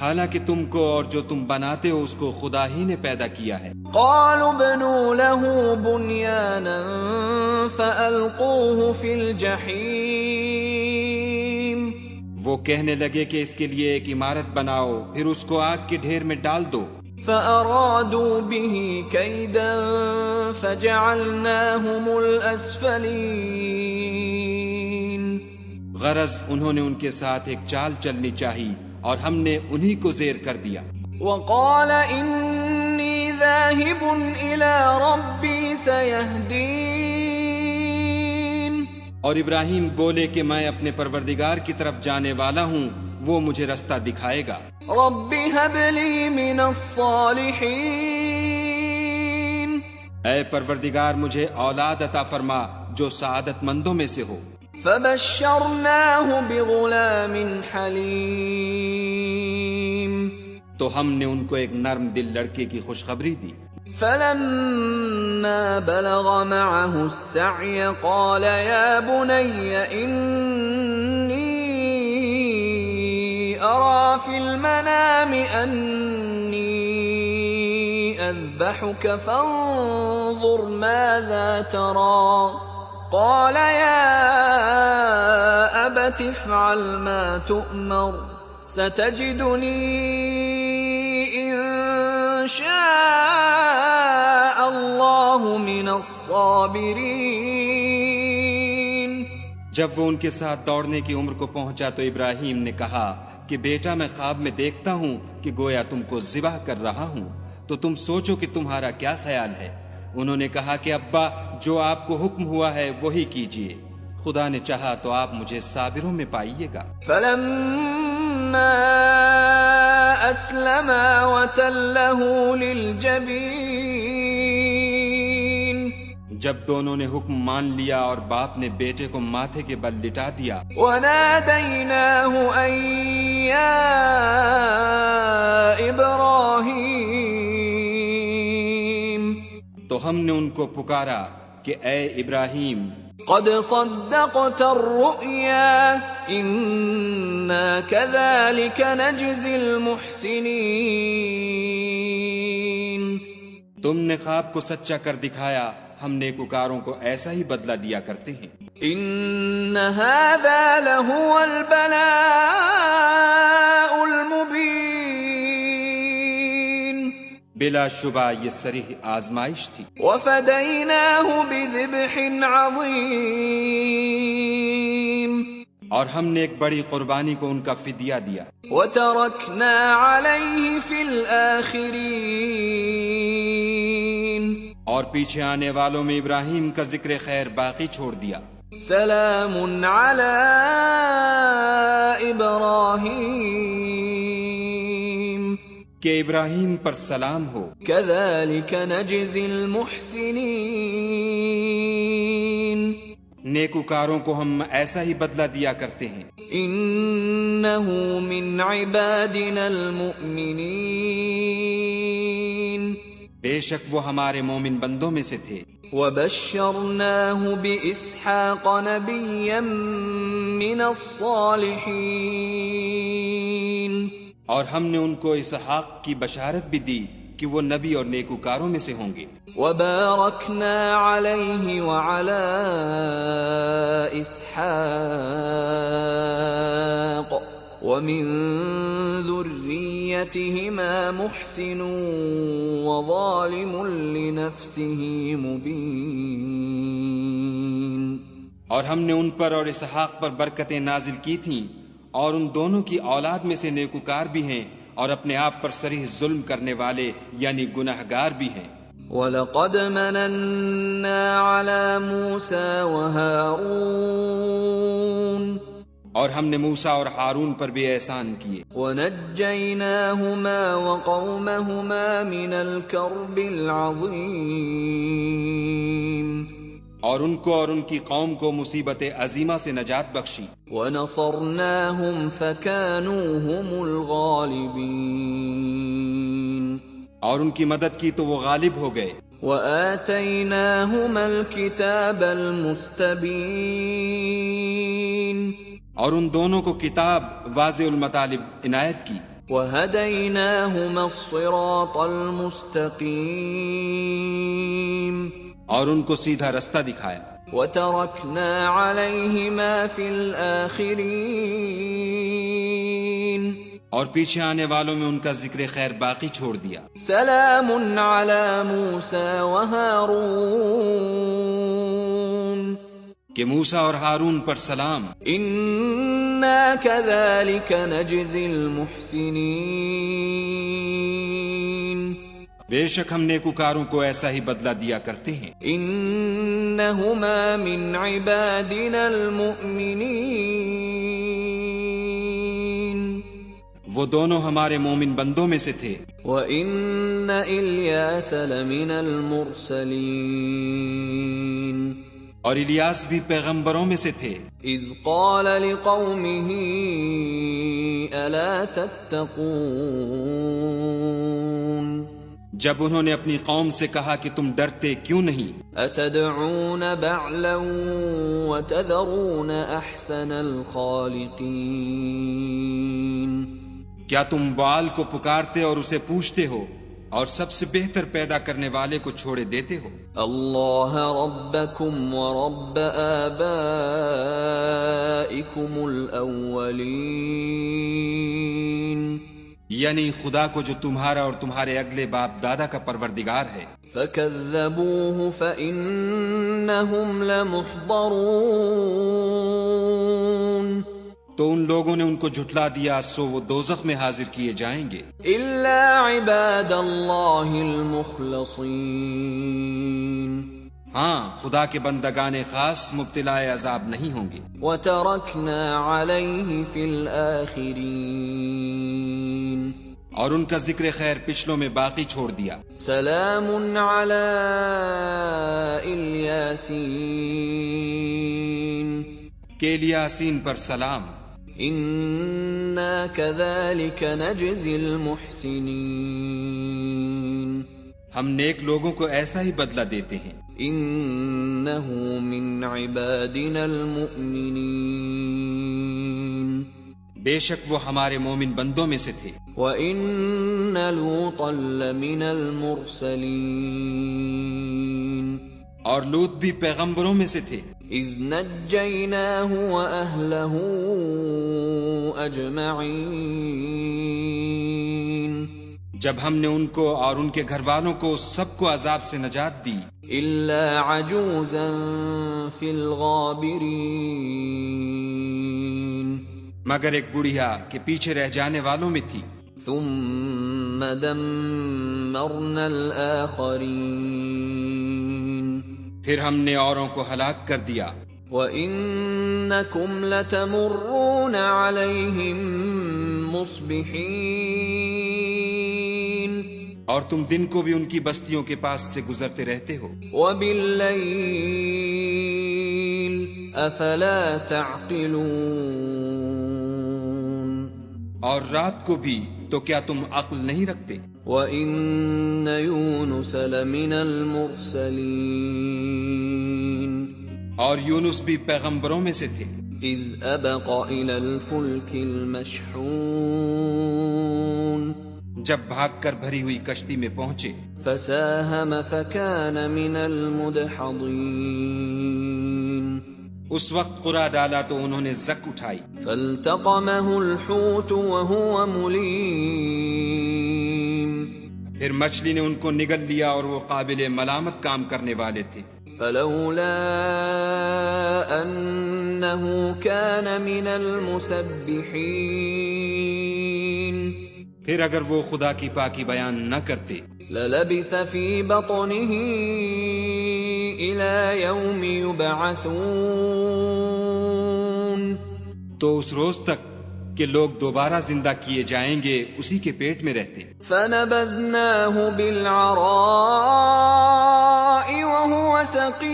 حالانکہ تم کو اور جو تم بناتے ہو اس کو خدا ہی نے پیدا کیا ہے۔ قالوا ابنوا له بنيانا فألقوه في الجحيم، وہ کہنے لگے کہ اس کے لیے ایک عمارت بناؤ پھر اس کو آگ کے ڈھیر میں ڈال دو۔ فأرادوا به كيدا فجعلناهم الأسفلين، غرض انہوں نے ان کے ساتھ ایک چال چلنی چاہی اور ہم نے انہی کو زیر کر دیا۔ وقال إني ذاهب إلى ربي سيهدين، اور ابراہیم بولے کہ میں اپنے پروردگار کی طرف جانے والا ہوں، وہ مجھے رستہ دکھائے گا۔ رب هب لي من الصالحين، اے پروردگار مجھے اولاد عطا فرما جو سعادت مندوں میں سے ہو۔ فبشرناه بغلام حليم، تو ہم نے ان کو ایک نرم دل لڑکے کی خوشخبری دی۔ فلما بلغ معه السعي قال يا بني إني أرى في المنام أني أذبحك فانظر ماذا ترى، قال يا أبت افعل ما تؤمر ستجدني إن شاء الله من الصابرين۔ جب وہ ان کے ساتھ دوڑنے کی عمر کو پہنچا تو ابراہیم نے کہا کہ بیٹا میں خواب میں دیکھتا ہوں کہ گویا تم کو ذبح کر رہا ہوں، تو تم سوچو کہ تمہارا کیا خیال ہے۔ انہوں نے کہا کہ ابا جو آپ کو حکم ہوا ہے وہی کیجئے، خدا نے چاہا تو آپ مجھے صابروں میں پائیے گا۔ فلما أسلما وتله للجبين، جب دونوں نے حکم مان لیا اور باپ نے بیٹے کو ماتھے کے بل لٹا دیا، وناديناه أن يا إبراهيم، تو ہم نے ان کو پکارا کہ اے ابراہیم قد صدقت الرؤيا إنا كذلك نجزي المحسنين، تم نے خواب کو سچا کر دکھایا، ہم نیکوکاروں کو ایسا ہی بدلہ دیا کرتے ہیں۔ إن هذا لهو البلاء المبين، بلا شبہ یہ صریح آزمائش تھی۔ وفديناه بذبح عظيم، اور ہم نے ایک بڑی قربانی کو ان کا فدیہ دیا، وتركنا عليه في الآخرين، اور پیچھے آنے والوں میں ابراہیم کا ذکر خیر باقی چھوڑ دیا۔ سلام على إبراهيم، کہ ابراہیم پر سلام ہو، كذلك نجزي المحسنين، نیکوکاروں کو ہم ایسا ہی بدلہ دیا کرتے ہیں۔ إنه من عبادنا المؤمنين، بے شک وہ ہمارے مومن بندوں میں سے تھے۔ وبشرناه بإسحاق نبيا من الصالحين، اور ہم نے ان کو اسحاق کی بشارت بھی دی کہ وہ نبی اور نیکوکاروں میں سے ہوں گے۔ وباركنا عليه وعلى إسحاق ومن ذريتهما محسن وظالم لنفسه مبين، اور ہم نے ان پر اور اسحاق پر برکتیں نازل کی تھیں، اور ان دونوں کی اولاد میں سے نیکوکار بھی ہیں اور اپنے آپ پر صریح ظلم کرنے والے یعنی گناہگار بھی ہیں۔ وَلَقَدْ مَنَنَّا عَلَى مُوسَى وَهَارُونَ، اور ہم نے موسیٰ اور ہارون پر بھی احسان کیے، وَنَجَّيْنَاهُمَا وَقَوْمَهُمَا مِنَ الْكَرْبِ الْعَظِيمِ، اور ان کو اور ان کی قوم کو مصیبت عظیمہ سے نجات بخشی، وَنَصَرْنَاهُمْ فَكَانُوا هُمُ الْغَالِبِينَ، اور ان کی مدد کی تو وہ غالب ہو گئے۔ وَآتَيْنَاهُمَا الْكِتَابَ الْمُسْتَبِينَ، اور ان دونوں کو کتاب واضح المطالب عنایت کی۔ وَهَدَيْنَاهُمَا الصِّرَاطَ الْمُسْتَقِيمَ اور ان کو سیدھا رستہ دکھایا. وَتَرَكْنَا عَلَيْهِمَا فِي الْآخِرِينَ اور پیچھے آنے والوں میں ان کا ذکر خیر باقی چھوڑ دیا. سلام علی موسیٰ وہارون کہ موسیٰ اور ہارون پر سلام. انا کذالک نجزی المحسنین بے شک ہم نیکوکاروں کو ایسا ہی بدلہ دیا کرتے ہیں. انہما من عبادنا المؤمنین وہ دونوں ہمارے مومن بندوں میں سے تھے. وَإِنَّ إِلْيَاسَ لَمِنَ الْمُرْسَلِينَ اور الیاس بھی پیغمبروں میں سے تھے. اذ قال لقومه الا تتقون جب انہوں نے اپنی قوم سے کہا کہ تم ڈرتے کیوں نہیں. اتدعون بعلا وتذرون احسن الخالقین کیا تم بعال کو پکارتے اور اسے پوچھتے ہو اور سب سے بہتر پیدا کرنے والے کو چھوڑے دیتے ہو. اللہ ربکم ورب آبائکم الاولین یعنی خدا کو جو تمہارا اور تمہارے اگلے باپ دادا کا پروردگار ہے. فکذبوہ فإنہم لمحضرون تو ان لوگوں نے ان کو جھٹلا دیا سو وہ دوزخ میں حاضر کیے جائیں گے. الا عباد اللہ المخلصین ہاں خدا کے بندگان خاص مبتلا عذاب نہیں ہوں گے. وترکنا علیہ فی الآخرین اور ان کا ذکر خیر پچھلوں میں باقی چھوڑ دیا. سلام علی الیاسین کہ الیاسین پر سلام. انا کذالک نجزی المحسنین ہم نیک لوگوں کو ایسا ہی بدلہ دیتے ہیں. انہ من عبادنا المؤمنین بے شک وہ ہمارے مومن بندوں میں سے تھے. وَإِنَّ لُوطًا لَّمِنَ الْمُرْسَلِينَ اور لوط بھی پیغمبروں میں سے تھے. اِذْ نَجَّيْنَاهُ وَأَهْلَهُ أَجْمَعِينَ جب ہم نے ان کو اور ان کے گھر والوں کو سب کو عذاب سے نجات دی. إِلَّا عَجُوزًا فِي الْغَابِرِينَ مگر ایک بڑھیا کہ پیچھے رہ جانے والوں میں تھی. ثُمَّ دَمَّرْنَا الْآخَرِينَ پھر ہم نے اوروں کو ہلاک کر دیا. وَإِنَّكُمْ لَتَمُرُّونَ عَلَيْهِمْ مُصْبِحِينَ اور تم دن کو بھی ان کی بستیوں کے پاس سے گزرتے رہتے ہو. وَبِاللَّيْلِ أَفَلَا تَعْقِلُونَ اور رات کو بھی تو کیا تم عقل نہیں رکھتے. وَإِنَّ يُونُسَ لَمِنَ الْمُرْسَلِينَ اور یونس بھی پیغمبروں میں سے تھے. اِذْ أَبَقَ إِلَى الْفُلْكِ الْمَشْحُونَ جب بھاگ کر بھری ہوئی کشتی میں پہنچے. فَسَاهَمَ فَكَانَ مِنَ الْمُدْحَضِينَ اس وقت قرعہ ڈالا تو انہوں نے زک اٹھائی. فَالْتَقَمَهُ الْحُوتُ وَهُوَ مُلِيمٌ پھر مچھلی نے ان کو نگل لیا اور وہ قابل ملامت کام کرنے والے تھے. فَلَوْلَا أَنَّهُ كَانَ مِنَ الْمُسَبِّحِينَ پھر اگر وہ خدا کی پاکی بیان نہ کرتے. لَلَبِثَ فِي بَطْنِهِ إِلَى يَوْمِ يُبْعَثُونَ تو اس روز تک کہ لوگ دوبارہ زندہ کیے جائیں گے اسی کے پیٹ میں رہتے. فَنَبَذْنَاهُ بِالْعَرَاءِ وَهُوَ سَقِيمٌ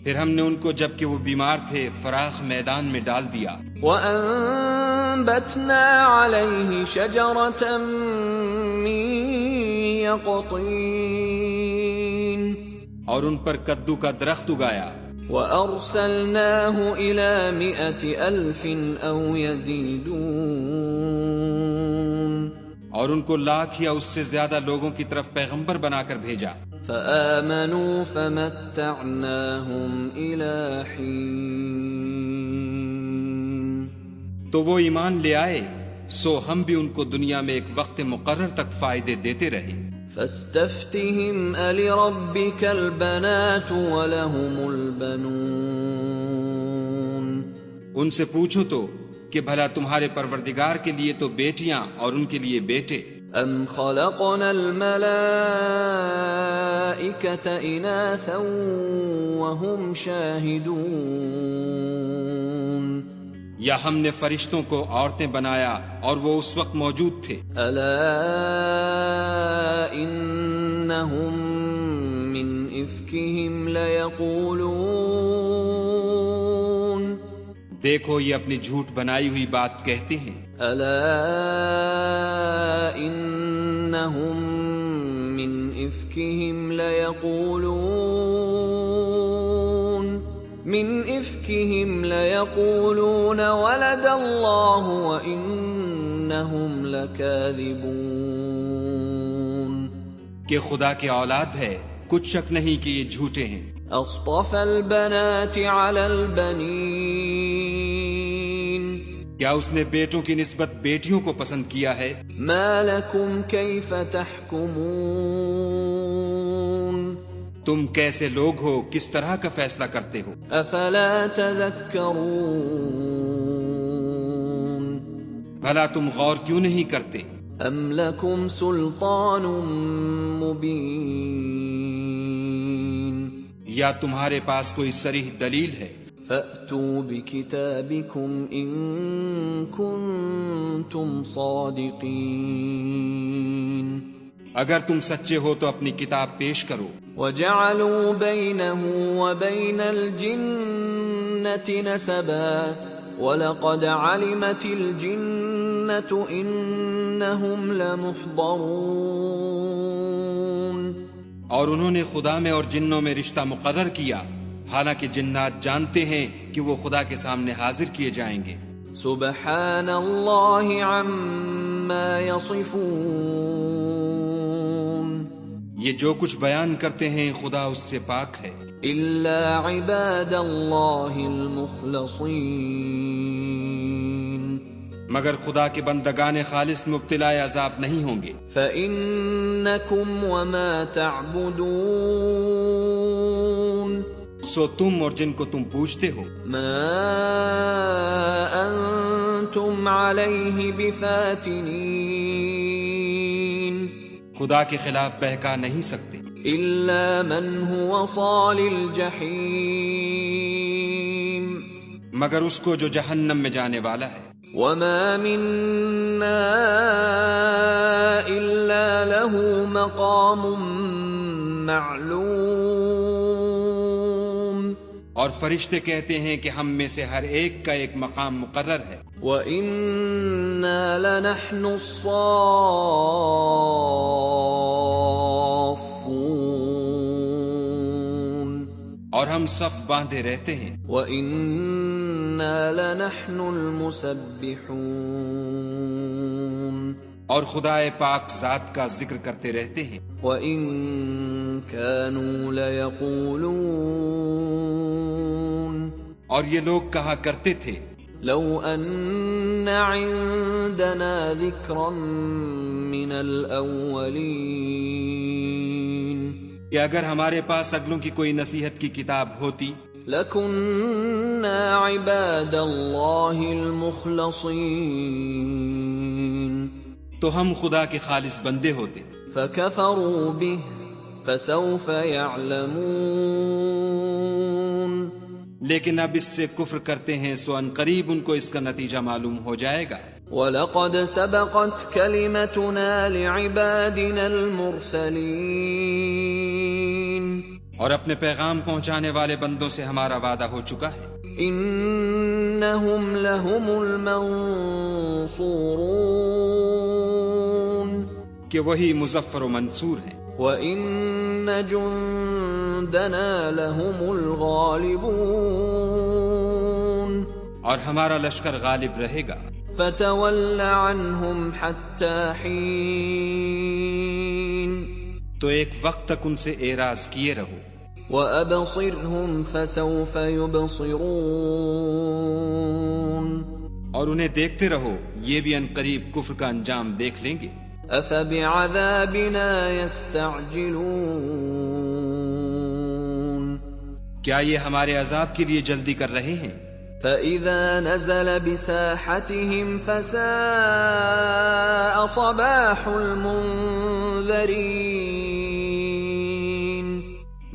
پھر ہم نے ان کو جبکہ وہ بیمار تھے فراخ میدان میں ڈال دیا. وَأَنبَتْنَا عَلَيْهِ شَجَرَةً مِّن يَقْطِينٍ اور ان پر کدو کا درخت اگایا. وَأَرْسَلْنَاهُ إِلَى 100,000 أَوْ يَزِيدُونَ اور ان کو 1,00,000 یا اس سے زیادہ لوگوں کی طرف پیغمبر بنا کر بھیجا. فآمنوا فمتعناهم إلى حين تو وہ ایمان لے آئے، سو ہم بھی ان کو دنیا میں ایک وقت مقرر تک فائدے دیتے رہے. فاستفتهم ألربك البنات ولهم البنون ان سے پوچھو تو کہ بھلا تمہارے پروردگار کے لیے تو بیٹیاں اور ان کے لیے بیٹے. أم خلقنا الملائكة إناثا وهم شاهدون یا ہم نے فرشتوں کو عورتیں بنایا اور وہ اس وقت موجود تھے. ألا إنهم من إفكهم ليقولون دیکھو یہ اپنی جھوٹ بنائی ہوئی بات کہتے ہیں. ألا إنهم من إفكهم ليقولون ولد الله وإنهم لكاذبون کہ خدا کی اولاد ہے، کچھ شک نہیں کہ یہ جھوٹے ہیں. أصطفى البنات على البنين کیا اس نے بیٹوں کی نسبت بیٹیوں کو پسند کیا ہے؟ ما لكم كيف تحكمون تم کیسے لوگ ہو، کس طرح کا فیصلہ کرتے ہو؟ افلا تذکرون بھلا تم غور کیوں نہیں کرتے؟ ام لکم سلطان مبین یا تمہارے پاس کوئی صریح دلیل ہے؟ فأتوا بکتابکم ان کنتم صادقین اگر تم سچے ہو تو اپنی کتاب پیش کرو. وجعلوا بينه وبين الجنة نسبا وَلَقَدْ عَلِمَتِ الْجِنَّةُ إِنَّهُمْ لَمُحْضَرُونَ اور انہوں نے خدا میں اور جنوں میں رشتہ مقرر کیا، حالانکہ جنات جانتے ہیں کہ وہ خدا کے سامنے حاضر کیے جائیں گے۔ سبحان اللہ عما یصفون، یہ جو کچھ بیان کرتے ہیں خدا اس سے پاک ہے، الا عباد اللہ المخلصین، مگر خدا کے بندگان خالص مبتلا عذاب نہیں ہوں گے۔ فإنکم وما تعبدون، سو تم اور جن کو تم پوجتے ہو، ما انتم علیہ بفاتنین، خدا کے خلاف بہکا نہیں سکتے، الا من هو صال الجحیم، مگر اس کو جو جہنم میں جانے والا ہے۔ وما منا الا له مقام معلوم، اور فرشتے کہتے ہیں کہ ہم میں سے ہر ایک کا ایک مقام مقرر ہے۔ وَإِنَّا لَنَحْنُ الصَّافُّونَ، اور ہم صف باندھے رہتے ہیں۔ وَإِنَّا لَنَحْنُ الْمُسَبِّحُونَ، اور خدائے پاک ذات کا ذکر کرتے رہتے ہیں۔ وَإِن كَانُوا لَيَقُولُونَ، اور یہ لوگ کہا کرتے تھے، لو ان عندنا ذکرا من الاولین، کہ اگر ہمارے پاس اگلوں کی کوئی نصیحت کی کتاب ہوتی، لکننا عباد اللہ المخلصین، تو ہم خدا کے خالص بندے ہوتے۔ فکفروا به فسوف یعلمون، لیکن اب اس سے کفر کرتے ہیں سو ان قریب ان کو اس کا نتیجہ معلوم ہو جائے گا۔ وَلَقَدْ سَبَقَتْ كَلِمَتُنَا لِعِبَادِنَا الْمُرْسَلِينَ، اور اپنے پیغام پہنچانے والے بندوں سے ہمارا وعدہ ہو چکا ہے، إِنَّهُمْ لَهُمُ الْمَنصُورُونَ، کہ وہی مظفر و منصور ہیں۔ وَإِنَّ جُندَنَا جندنا لهم الغالبون اور ہمارا لشکر غالب رہے گا. فتول عنهم حتى حين تو ایک وقت تک ان سے اعراض کیے رہو. وأبصرهم فسوف يبصرون اور انہیں دیکھتے رہو، یہ بھی عنقریب کفر کا انجام دیکھ لیں گے. أفبعذابنا يستعجلون کیا یہ ہمارے عذاب کے لیے جلدی کر رہے ہیں؟ فإذا نزل بساحتهم فساء صباح المنذرين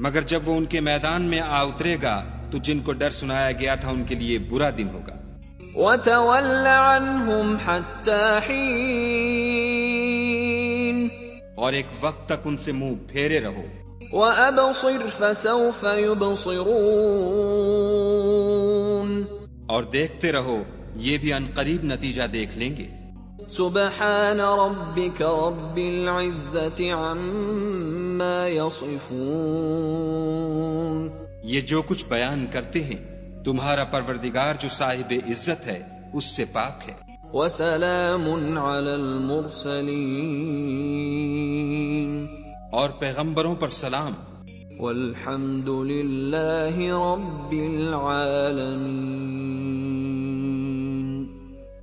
مگر جب وہ ان کے میدان میں آ اترے گا تو جن کو ڈر سنایا گیا تھا ان کے لیے برا دن ہوگا. وتول عنهم حتى حين اور ایک وقت تک ان سے منہ پھیرے رہو. وأبصر فسوف يبصرون اور دیکھتے رہو، یہ بھی عنقریب نتیجہ دیکھ لیں گے. سبحان ربك رب العزة عما يصفون یہ جو کچھ بیان کرتے ہیں تمہارا پروردگار جو صاحب عزت ہے اس سے پاک ہے. وسلام على المرسلين اور پیغمبروں پر سلام. والحمد لله رب العالمين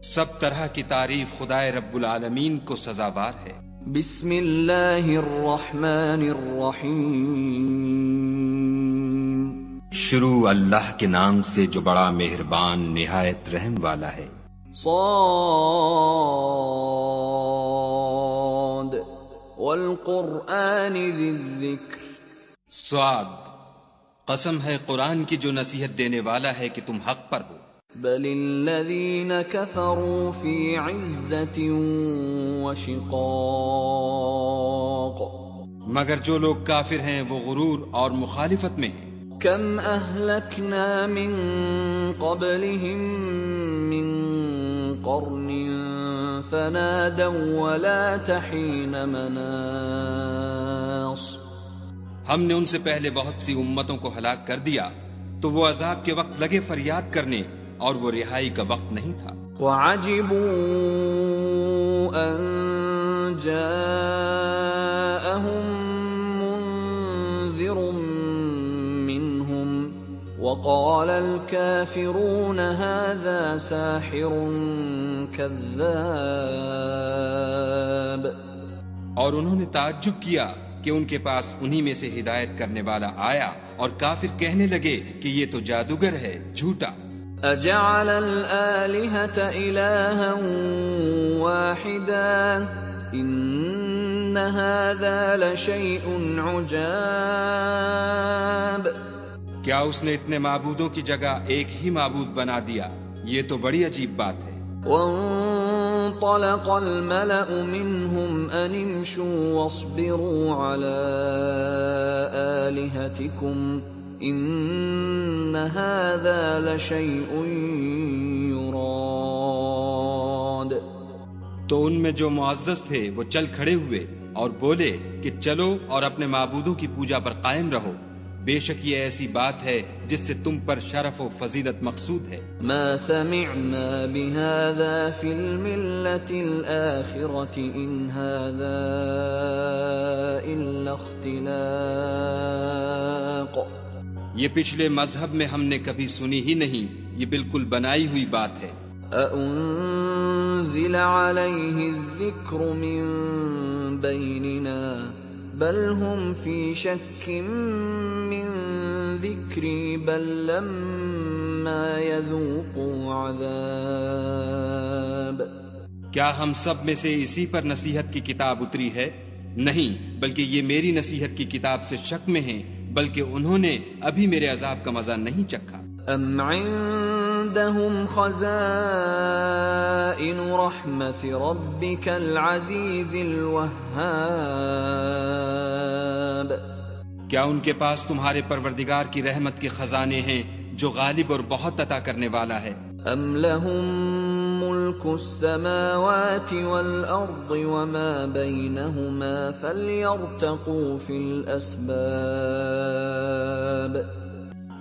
سب طرح کی تعریف خدائے رب العالمین کو سزاوار ہے. بسم اللہ الرحمن الرحیم شروع اللہ کے نام سے جو بڑا مہربان نہایت رحم والا ہے. صاد والقرآن ذی الذکر سعاد، قسم ہے قرآن کی جو نصیحت دینے والا ہے کہ تم حق پر ہو. بل الذین کفروا فی عزت وشقاق مگر جو لوگ کافر ہیں وہ غرور اور مخالفت میں ہیں. کم اہلکنا من قبلہم من قرن فنادوا ولا تحین مناص ہم نے ان سے پہلے بہت سی امتوں کو ہلاک کر دیا تو وہ عذاب کے وقت لگے فریاد کرنے اور وہ رہائی کا وقت نہیں تھا. وعجبوا ان جاءهم منذر منهم وقال الكافرون هذا ساحر كذاب اور انہوں نے تعجب کیا کہ ان کے پاس انہی میں سے ہدایت کرنے والا آیا اور کافر کہنے لگے کہ یہ تو جادوگر ہے، جھوٹا. اجعل الآلہۃ الہا واحدا ان ھذا لشیء عجاب کیا اس نے اتنے معبودوں کی جگہ ایک ہی معبود بنا دیا؟ یہ تو بڑی عجیب بات ہے. وانطلق الملأ منهم ان امشوا واصبروا على آلهتكم ان هذا لشيء يراد تو ان میں جو معزز تھے وہ چل کھڑے ہوئے اور بولے کہ چلو اور اپنے معبودوں کی پوجا پر قائم رہو، بے شک یہ ایسی بات ہے جس سے تم پر شرف و فضیلت مقصود ہے. ما سمعنا بهذا في الملة الآخرة إن هذا إلا اختلاق یہ پچھلے مذہب میں ہم نے کبھی سنی ہی نہیں، یہ بالکل بنائی ہوئی بات ہے. أأنزل عليه الذكر من بيننا بل هم في شك من ذكري بل لما يذوقوا عذاب کیا ہم سب میں سے اسی پر نصیحت کی کتاب اتری ہے؟ نہیں، بلکہ یہ میری نصیحت کی کتاب سے شک میں ہیں، بلکہ انہوں نے ابھی میرے عذاب کا مزہ نہیں چکھا. ام عندهم خزائن رحمت ربك العزیز الوهاب کیا ان کے پاس تمہارے پروردگار کی رحمت کے خزانے ہیں جو غالب اور بہت عطا کرنے والا ہے؟ ام لهم ملک ملك السماوات والأرض وما بينهما فليرتقوا في الأسباب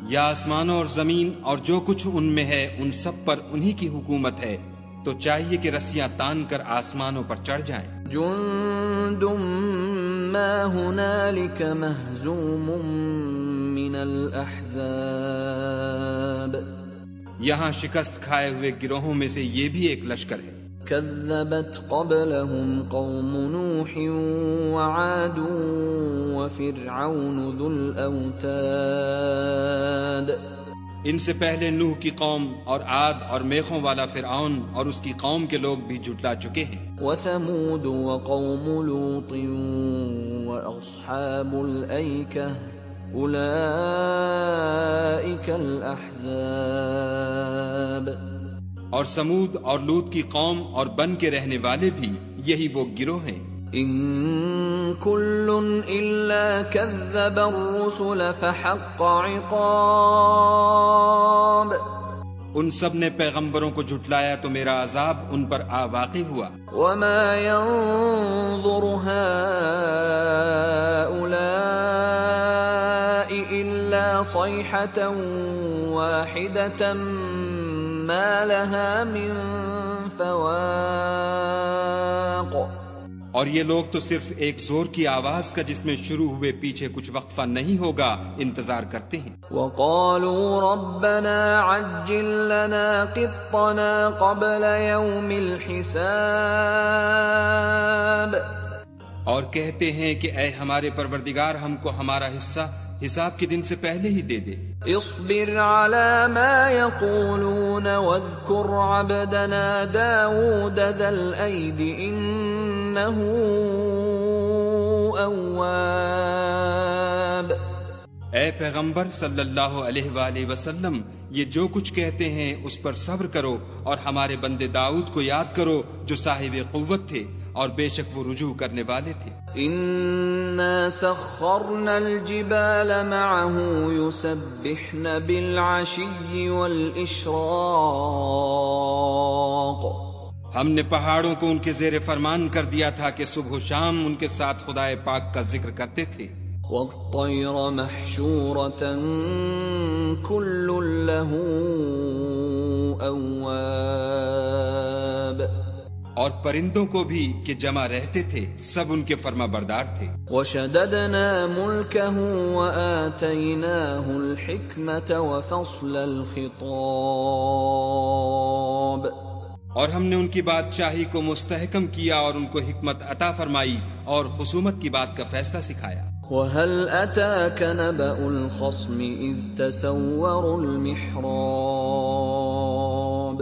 یا آسمانوں اور زمین اور جو کچھ ان میں ہے ان سب پر انہی کی حکومت ہے، تو چاہیے کہ رسیاں تان کر آسمانوں پر چڑھ جائیں۔ جند ما هنالك مهزوم من الأحزاب یہاں شکست کھائے ہوئے گروہوں میں سے یہ بھی ایک لشکر ہے۔ كذبت قبلهم قوم نوح وعاد وفرعون ذو الأوتاد ان سے پہلے نوح کی قوم اور عاد اور میخوں والا فرعون اور اس کی قوم کے لوگ بھی جھٹلا چکے ہیں۔ وثمود وقوم لوط وأصحاب الأيكة أولئك الأحزاب اور سمود اور لوط کی قوم اور بن کے رہنے والے بھی یہی وہ گروہ ہیں۔ ان كل الا كذب الرسل فحق عقاب ان سب نے پیغمبروں کو جھٹلایا تو میرا عذاب ان پر واقع ہوا۔ وما ينظر هؤلاء الا صيحة واحدة ما لها من فواق اور یہ لوگ تو صرف ایک زور کی آواز کا جس میں شروع ہوئے پیچھے کچھ وقفہ نہیں ہوگا انتظار کرتے ہیں۔ وقالوا ربنا عجل لنا قطنا قبل يوم الحساب اور کہتے ہیں کہ اے ہمارے پروردگار ہم کو ہمارا حصہ حساب کے دن سے پہلے ہی دے دے۔ اصبر على ما يقولون واذكر عبدنا داود ذا الأيد إنه أواب اے پیغمبر صلی اللہ علیہ وآلہ وسلم یہ جو کچھ کہتے ہیں اس پر صبر کرو اور ہمارے بندے داؤد کو یاد کرو جو صاحب قوت تھے اور بے شک وہ رجوع کرنے والے تھے۔ إنا سخرنا الجبال معه يسبحن بالعشي والإشراق ہم نے پہاڑوں کو ان کے زیر فرمان کر دیا تھا کہ صبح و شام ان کے ساتھ خدائے پاک کا ذکر کرتے تھے۔ والطير محشورة كل له أواب اور پرندوں کو بھی کہ جمع رہتے تھے سب ان کے فرما بردار تھے۔ وشددنا ملكه وآتيناه الحكمة وفصل الخطاب اور ہم نے ان کی بادشاہی کو مستحکم کیا اور ان کو حکمت عطا فرمائی اور خصومت کی بات کا فیصلہ سکھایا۔ وهل أتاك نبأ الخصم إذ تسوروا المحراب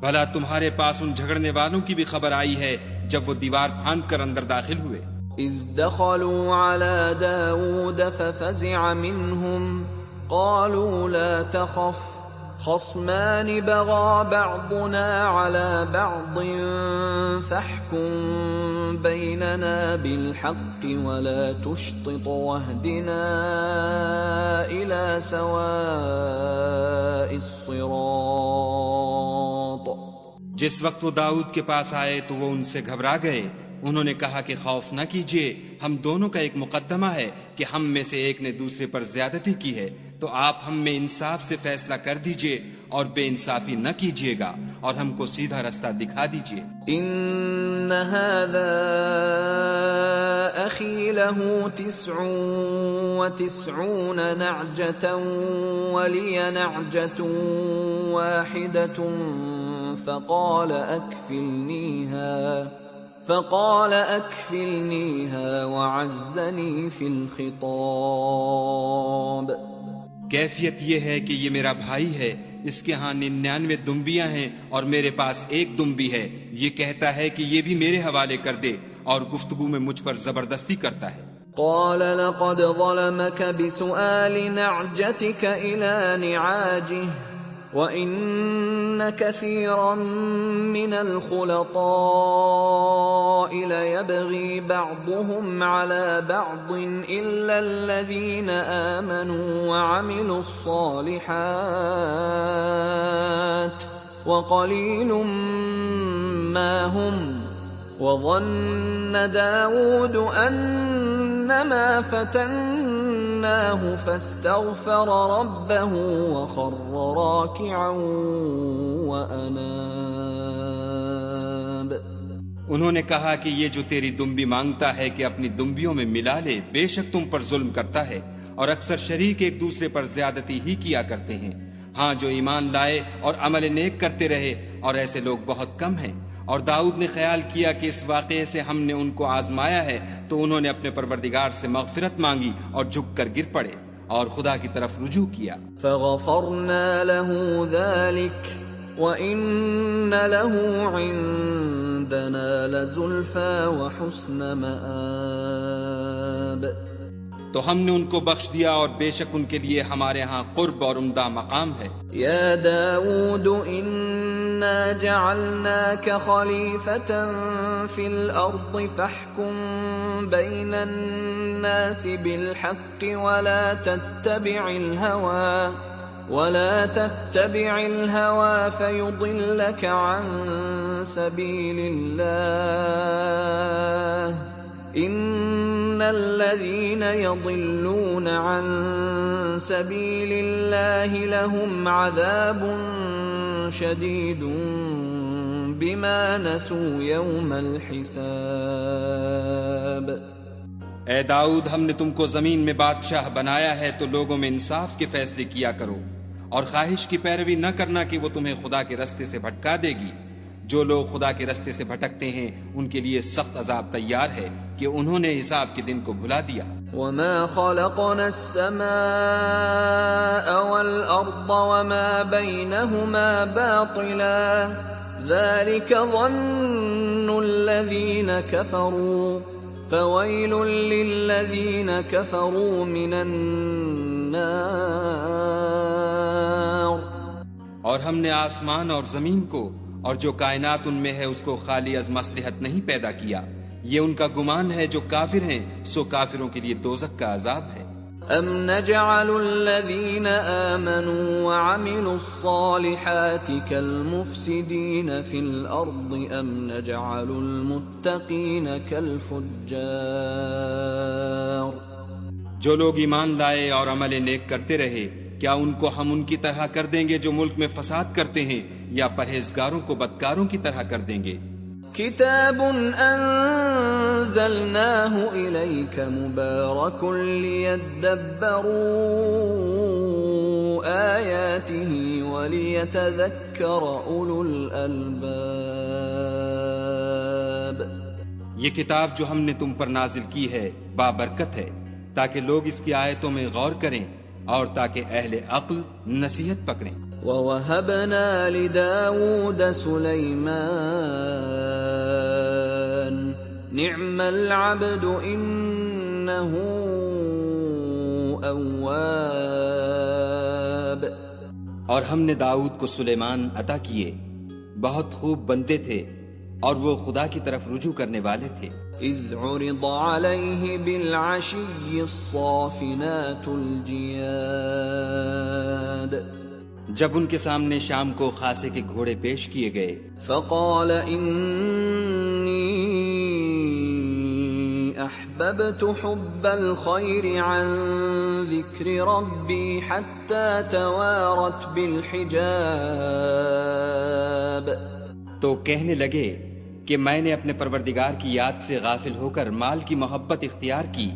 بھلا تمہارے پاس ان جھگڑنے والوں کی بھی خبر آئی ہے جب وہ دیوار پھاند کر اندر داخل ہوئے؟ إذ دخلوا على داود ففزع منهم قالوا لا تخف خصمان بغى بعضنا على بعض فاحكم بيننا بالحق ولا تشطط واهدنا إلى سواء الصراط جس وقت وہ داؤد کے پاس آئے تو وہ ان سے گھبرا گئے۔ انہوں نے کہا کہ خوف نہ کیجیے، ہم دونوں کا ایک مقدمہ ہے کہ ہم میں سے ایک نے دوسرے پر زیادتی کی ہے، تو آپ ہم میں انصاف سے فیصلہ کر دیجیے اور بے انصافی نہ کیجیے گا اور ہم کو سیدھا رستہ دکھا دیجیے۔ ان هذا اخي له 99 نعجة ولي نعجة واحدة فقال أكفلنيها وعزني في الخطاب۔ کیفیت یہ ہے کہ یہ میرا بھائی ہے، اس کے ہاں 99 دمبیاں ہیں اور میرے پاس ایک دمبی ہے، یہ کہتا ہے کہ یہ بھی میرے حوالے کر دے اور گفتگو میں مجھ پر زبردستی کرتا ہے۔ قال لقد ظلمك بسؤال نعجتك إلى نعاجه وَإِنَّ كَثِيرًا مِّنَ الْخُلَطَاءِ لَيَبْغِي بَعْضُهُمْ عَلَى بَعْضٍ إِلَّا الَّذِينَ آمَنُوا وَعَمِلُوا الصَّالِحَاتِ وقليل ما هم وظن داود أنما فتناه فاستغفر ربه وخر راكعا وأناب. انہوں نے کہا کہ یہ جو تیری دمبی مانگتا ہے کہ اپنی دمبیوں میں ملا لے، بے شک تم پر ظلم کرتا ہے اور اکثر شریک ایک دوسرے پر زیادتی ہی کیا کرتے ہیں. ہاں جو ایمان لائے اور عمل نیک کرتے رہے، اور ایسے لوگ بہت کم ہیں. اور داؤد نے خیال کیا کہ اس واقعے سے ہم نے ان کو آزمایا ہے، تو انہوں نے اپنے پروردگار سے مغفرت مانگی اور جھک کر گر پڑے اور خدا کی طرف رجوع کیا. فغفرنا له ذلك وإن له عندنا لزلفى وحسن مآب. تو ہم نے ان کو بخش دیا اور بے شک ان کے لیے ہمارے ہاں قرب اور عمدہ مقام ہے. یا داود انا جعلناك خلیفة فی الارض فاحکم بین الناس بالحق ولا تتبع الهوى فيضلك عن سبيل الله ان الذين يضلون عن سبيل الله لهم عذاب شديد بما نسوا يوم الحساب. اے داؤد، ہم نے تم کو زمین میں بادشاہ بنایا ہے تو لوگوں میں انصاف کے فیصلے کیا کرو اور خواہش کی پیروی نہ کرنا کہ وہ تمہیں خدا کے رستے سے بھٹکا دے گی. جو لوگ خدا کے رستے سے بھٹکتے ہیں ان کے لیے سخت عذاب تیار ہے کہ انہوں نے حساب کے دن کو بھلا دیا. وما خلقنا السماء والأرض وما بينهما باطلا ذلك ظن الذين كفروا فويل للذين كفروا من النار. اور ہم نے آسمان اور زمین کو اور جو کائنات ان میں ہے اس کو خالی از مصلحت نہیں پیدا کیا. یہ ان کا گمان ہے جو کافر ہیں، سو کافروں کے لیے دوزخ کا عذاب ہے. ام نجعل الذين آمنوا وعملوا الصالحات كالمفسدين في الأرض ام نجعل المتقين كالفجار. جو لوگ ایمان لائے اور عمل نیک کرتے رہے، کیا ان کو ہم ان کی طرح کر دیں گے جو ملک میں فساد کرتے ہیں، یا پرہیزگاروں کو بدکاروں کی طرح کر دیں گے؟ کتاب انزلناه الیک مبارک لیدبروا آیاته ولیتذکر اولو الالباب. یہ کتاب جو ہم نے تم پر نازل کی ہے بابرکت ہے، تاکہ لوگ اس کی آیتوں میں غور کریں اور تاکہ اہل عقل نصیحت پکڑیں. وَوَهَبْنَا لِدَاوُودَ سُلَيْمَانَ نِعْمَ الْعَبْدُ إِنَّهُ أَوَّابٌ. اور ہم نے داؤد کو سلیمان عطا کیے، بہت خوب بندے تھے اور وہ خدا کی طرف رجوع کرنے والے تھے. اذ عرض عليه بالعشي الصافنات الجياد. جب ان کے سامنے شام کو خاصے کے گھوڑے پیش کیے گئے. فقال انی احببت حب الخير عن ذکر ربی حتى توارت بالحجاب. تو کہنے لگے کہ میں نے اپنے پروردگار کی یاد سے غافل ہو کر مال کی محبت اختیار کی،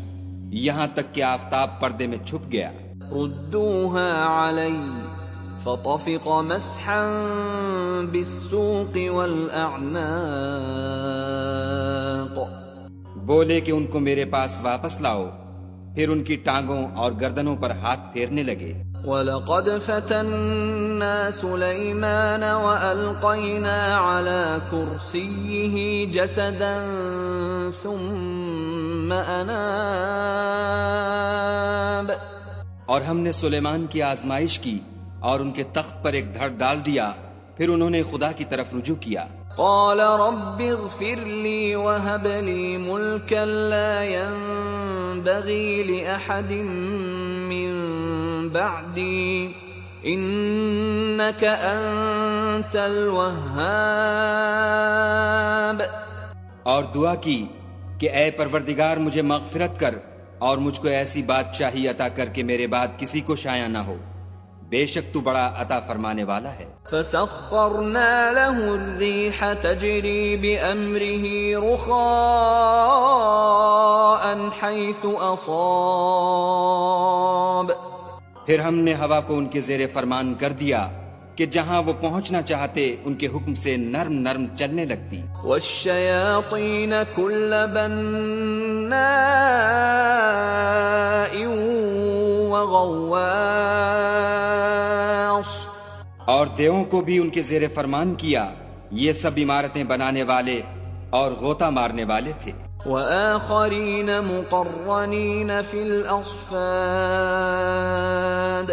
یہاں تک کہ آفتاب پردے میں چھپ گیا. ردوها علی فطفق مسحا بالسوق والاعناق. بولے کہ ان کو میرے پاس واپس لاؤ، پھر ان کی ٹانگوں اور گردنوں پر ہاتھ پھیرنے لگے. وَلَقَدْ فَتَنَّا سُلَيْمَانَ وَأَلْقَيْنَا عَلَى كُرْسِيِّهِ جَسَدًا ثُمَّ أَنَابَ. اور ہم نے سلیمان کی آزمائش کی اور ان کے تخت پر ایک دھڑ ڈال دیا، پھر انہوں نے خدا کی طرف رجوع کیا. قال رب اغفر لي وهب لي ملكا لا ينبغي لأحد من بعدي إنك أنت الوهاب. اور دعا کی کہ اے پروردگار مجھے مغفرت کر اور مجھ کو ایسی بادشاہی عطا کر کے میرے بعد کسی کو شایع نہ ہو، بے شک تو بڑا عطا فرمانے والا ہے. فسخرنا له الريح تجري بأمره رخاء حيث أصاب. پھر ہم نے ہوا کو ان کے زیر فرمان کر دیا کہ جہاں وہ پہنچنا چاہتے ان کے حکم سے نرم نرم چلنے لگتی. والشياطين كل بناء وغواص. اور دیووں کو بھی ان کے زیر فرمان کیا، یہ سب عمارتیں بنانے والے اور غوطہ مارنے والے تھے. وآخرين مقرنين في الأصفاد.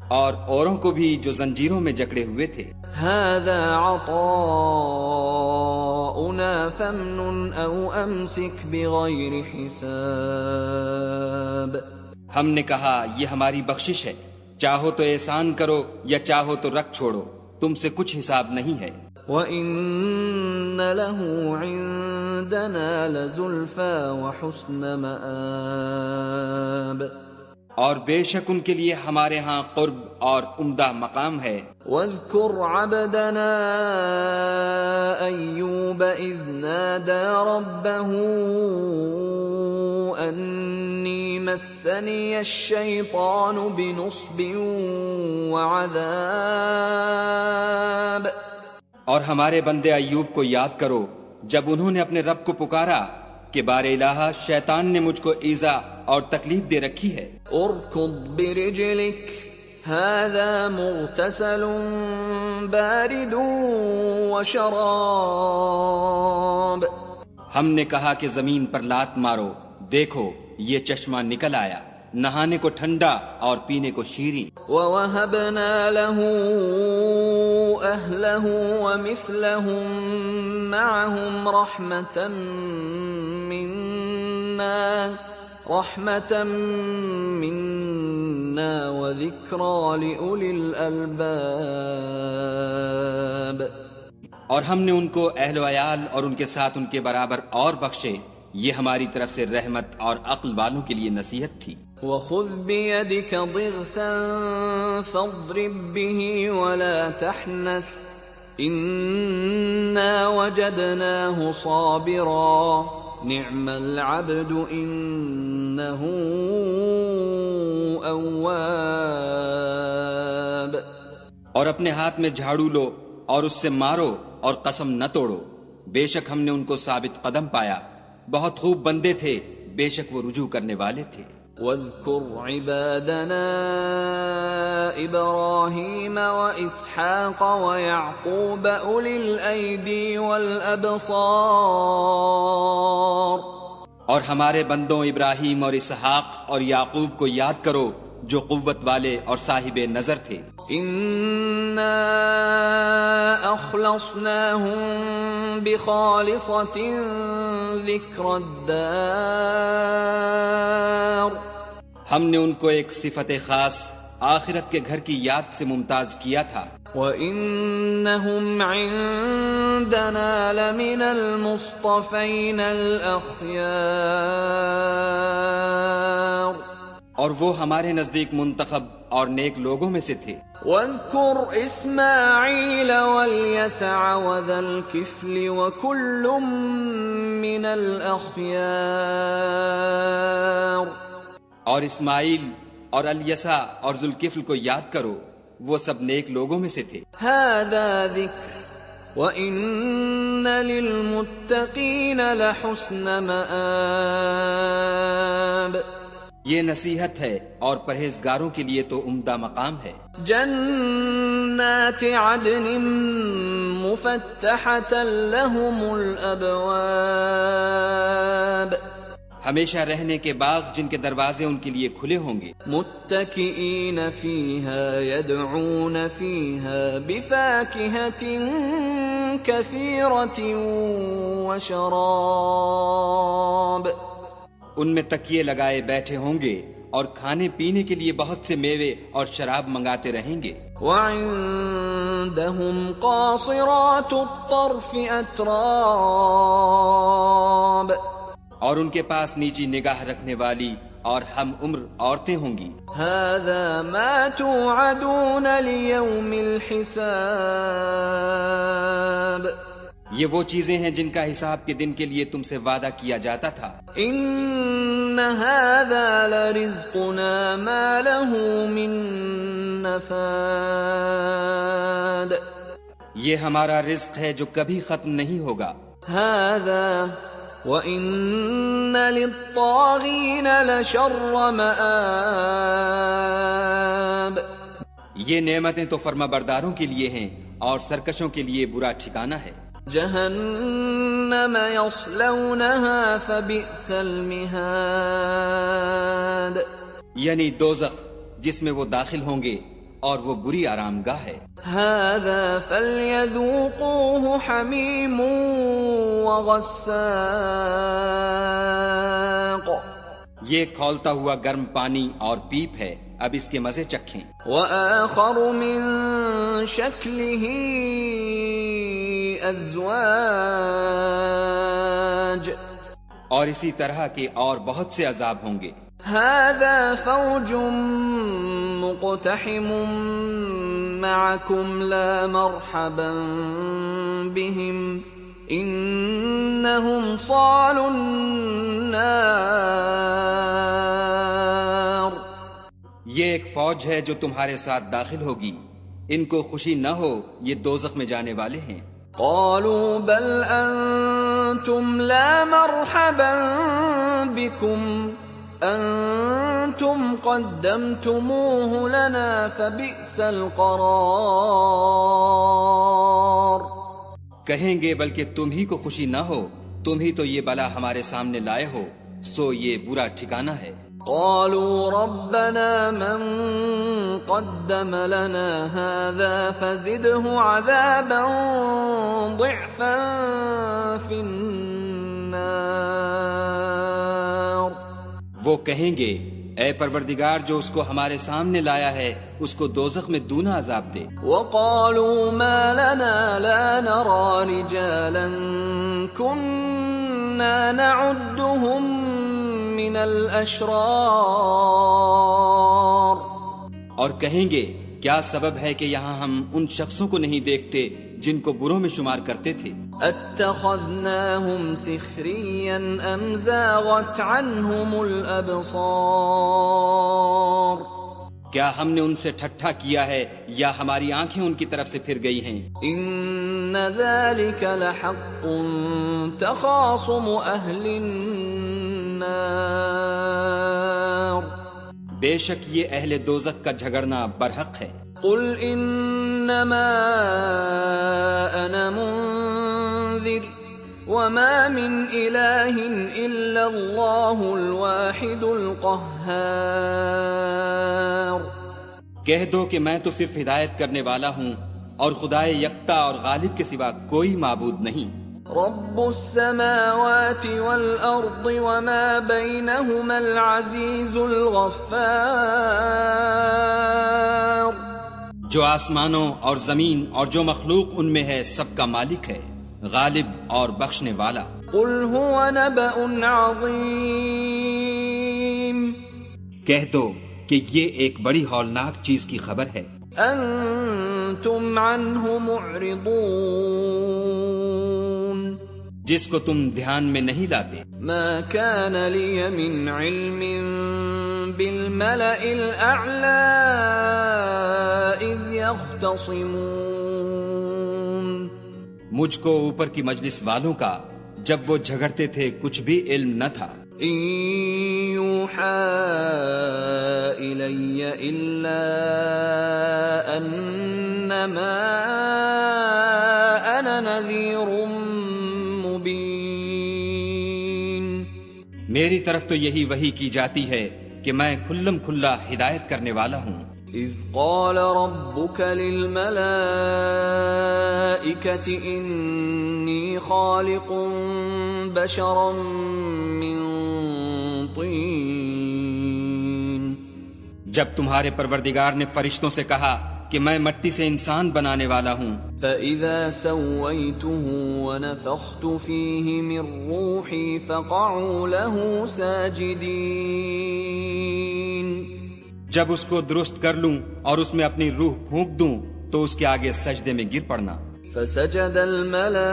اور اوروں کو بھی جو زنجیروں میں جکڑے ہوئے تھے. هذا عطاؤنا فامنن أو أمسك بغير حساب. ہم نے کہا یہ ہماری بخشش ہے، چاہو تو احسان کرو یا چاہو تو رکھ چھوڑو، تم سے کچھ حساب نہیں ہے. وَإِنَّ لَهُ عِندَنَا لَزُلْفَى وَحُسْنَ مَآبٍ. اور بے شک ان کے لیے ہمارے ہاں قرب اور عمدہ مقام ہے. وَاذْكُرْ عَبْدَنَا أَيُّوبَ إِذْ نَادَى رَبَّهُ أَنِّي مَسَّنِيَ الشَّيْطَانُ بِنُصْبٍ وَعَذَابٍ. اور ہمارے بندے ایوب کو یاد کرو جب انہوں نے اپنے رب کو پکارا کہ بار الہ شیطان نے مجھ کو ایذا اور تکلیف دے رکھی ہے. اركض برجلك هذا مغتسل بارد وشراب. ہم نے کہا کہ زمین پر لات مارو، دیکھو یہ چشمہ نکل آیا، نہانے کو ٹھنڈا اور پینے کو شیریں. وَوَهَبْنَا لَهُ أَهْلَهُ وَمِثْلَهُمْ مَعَهُمْ رَحْمَةً مِنَّا وَذِكْرَى لِأُولِي الْأَلْبَابِ. اور ہم نے ان کو اہل و عیال اور ان کے ساتھ ان کے برابر اور بخشے، یہ ہماری طرف سے رحمت اور عقل والوں کے لیے نصیحت تھی. وَخُذْ بِيَدِكَ ضِغْثًا فَاضْرِبْ بِهِ وَلَا تَحْنَثْ إِنَّا وَجَدْنَاهُ صَابِرًا نِعْمَ الْعَبْدُ إِنَّهُ أَوَّابٌ. اور اپنے ہاتھ میں جھاڑو لو اور اس سے مارو اور قسم نہ توڑو، بے شک ہم نے ان کو ثابت قدم پایا، بہت خوب بندے تھے، بے شک وہ رجوع کرنے والے تھے. واذكر عبادنا إبراهيم وإسحاق ويعقوب أولي الأيدي والأبصار. اور ہمارے بندوں ابراہیم اور اسحاق اور یعقوب کو یاد کرو جو قوت والے اور صاحب نظر تھے. إنا أخلصناهم بخالصة ذكر الدار. ہم نے ان کو ایک صفت خاص آخرت کے گھر کی یاد سے ممتاز کیا تھا. وَإِنَّهُمْ عِندَنَا لَمِنَ الْمُصْطَفَيْنَ الْأَخْيَارِ. اور وہ ہمارے نزدیک منتخب اور نیک لوگوں میں سے تھے. وَاذْكُرْ إِسْمَاعِيلَ وَالْيَسَعَ وَذَا الْكِفْلِ وَكُلٌّ مِّنَ الْأَخْيَارِ. اور اسماعیل اور الیسع اور ذوالکفل کو یاد کرو، وہ سب نیک لوگوں میں سے تھے. هَذَا ذِكْرٌ وَإِنَّ لِلْمُتَّقِينَ لَحُسْنَ مَآبٍ. یہ نصیحت ہے اور پرہیزگاروں کے لیے تو عمدہ مقام ہے. جنات عدن مفتحة لهم الابواب. ہمیشہ رہنے کے باغ جن کے دروازے ان کے لیے کھلے ہوں گے. متكئين فيها يدعون فيها بفاكهة كثيرة وشراب. ان میں تکیے لگائے بیٹھے ہوں گے اور کھانے پینے کے لیے بہت سے میوے اور شراب منگاتے رہیں گے. وعندهم قاصرات الطرف اتراب، اور ان کے پاس نیچی نگاہ رکھنے والی اور ہم عمر عورتیں ہوں گی. هذا ما توعدون ليوم الحساب، یہ وہ چیزیں ہیں جن کا حساب کے دن کے لیے تم سے وعدہ کیا جاتا تھا. ان هذا لرزقنا ما له من نفاد، یہ ہمارا رزق ہے جو کبھی ختم نہیں ہوگا. هذا وَإِنَّ لِلطَّاغِينَ لَشَرَّ مَآب، یہ نعمتیں تو فرما برداروں کے لیے ہیں اور سرکشوں کے لیے برا ٹھکانہ ہے. جہنم یصلونها فبئس المہاد، یعنی دوزخ جس میں وہ داخل ہوں گے اور وہ بری آرام گاہ ہے. هذا فليذوقوه حمیم وغساق، یہ کھولتا ہوا گرم پانی اور پیپ ہے، اب اس کے مزے چکھیں. وآخر من شکلہ ازواج، اور اسی طرح کے اور بہت سے عذاب ہوں گے. هذا فوج مقتحم معكم لا مرحبا بهم انهم صالوا النار، یہ ایک فوج ہے جو تمہارے ساتھ داخل ہوگی، ان کو خوشی نہ ہو، یہ دوزخ میں جانے والے ہیں. قالوا بل انتم لا مرحبا بكم انتم قدمتموه لنا فبئس القرار، کہیں گے بلکہ تم ہی کو خوشی نہ ہو، تم ہی تو یہ بلا ہمارے سامنے لائے ہو، سو یہ برا ٹھکانہ ہے. قالوا ربنا من قدم لنا هذا فزده عذابا ضعفا في النار، وہ کہیں گے اے پروردگار جو اس کو ہمارے سامنے لایا ہے اس کو دوزخ میں دونا عذاب دے. وقالوا ما لنا لا نرى رجالا كنا نعدهم من الاشرار، اور کہیں گے کیا سبب ہے کہ یہاں ہم ان شخصوں کو نہیں دیکھتے جن کو بروں میں شمار کرتے تھے. اتخذناهم سخريا ام زاغت عنهم الابصار، کیا ہم نے ان سے ٹھٹھا کیا ہے یا ہماری آنکھیں ان کی طرف سے پھر گئی ہیں. ان ذلك لحق تخاصم اهل النار، بے شک یہ اہل دوزخ کا جھگڑنا برحق ہے. قل انما انا منذر وما من الہ الا اللہ الواحد القہار، کہہ دو کہ میں تو صرف ہدایت کرنے والا ہوں اور خدائے یکتا اور غالب کے سوا کوئی معبود نہیں. رب السماوات والارض وما بینہما العزیز الغفار، جو آسمانوں اور زمین اور جو مخلوق ان میں ہے سب کا مالک ہے، غالب اور بخشنے والا. قل هو نبأ عظیم، کہہ دو کہ یہ ایک بڑی ہولناک چیز کی خبر ہے. انتم عنہ معرضون، جس کو تم دھیان میں نہیں لاتے. ما كان لي من علم بالملأ الأعلى إذ يختصمون، مجھ کو اوپر کی مجلس والوں کا جب وہ جھگڑتے تھے کچھ بھی علم نہ تھا. إن يوحى إلي إلا أنما أنا نذير مبين، میری طرف تو یہی وحی کی جاتی ہے کہ میں کھلم کھلا ہدایت کرنے والا ہوں. إذ قال ربك للملائكة إني خالق بشرا من طين جب تمہارے پروردگار نے فرشتوں سے کہا کہ میں مٹی سے انسان بنانے والا ہوں، فَإِذَا سَوَّيْتُهُ وَنَفَخْتُ فِيهِ مِن رُّوحِي فَقَعُوا لَهُ سَاجِدِينَ، جب اس کو درست کر لوں اور اس میں اپنی روح پھونک دوں تو اس کے آگے سجدے میں گر پڑنا۔ فَسَجَدَ الْمَلَائِكَةُ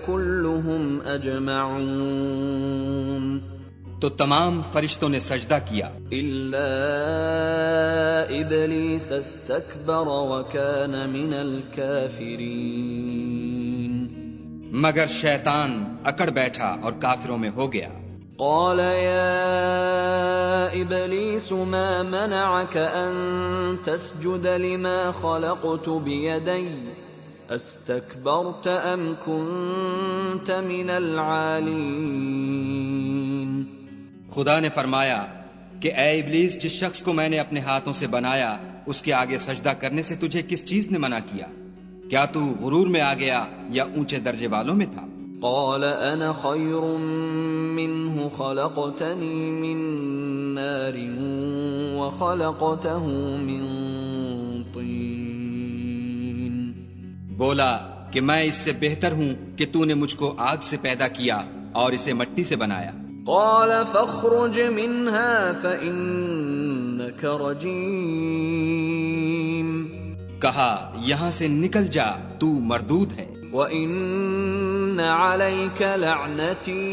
كُلُّهُمْ أَجْمَعُونَ، تو تمام فرشتوں نے سجدہ کیا إِلَّا إِبْلِيسَ اسْتَكْبَرَ وَكَانَ مِنَ الْكَافِرِينَ، مگر شیطان اکڑ بیٹھا اور کافروں میں ہو گیا۔ قال يا إبليس ما منعك أن تسجد لما خلقت بيدي استكبرت أم كنت من العالين؟ خدا نے فرمایا کہ اے ابلیس، جس شخص کو میں نے اپنے ہاتھوں سے بنایا اس کے آگے سجدہ کرنے سے تجھے کس چیز نے منع کیا؟ کیا تو غرور میں آ گیا یا اونچے درجے والوں میں تھا؟ قال أنا خير منه خلقتني من نار وخلقته من طين، بولا کہ میں اس سے بہتر ہوں کہ تو نے مجھ کو آگ سے پیدا کیا اور اسے مٹی سے بنایا۔ قال فاخرج منها فإنك رجيم، کہا یہاں سے نکل جا، تو مردود ہے۔ وَإِنَّ عَلَيْكَ لَعْنَتِي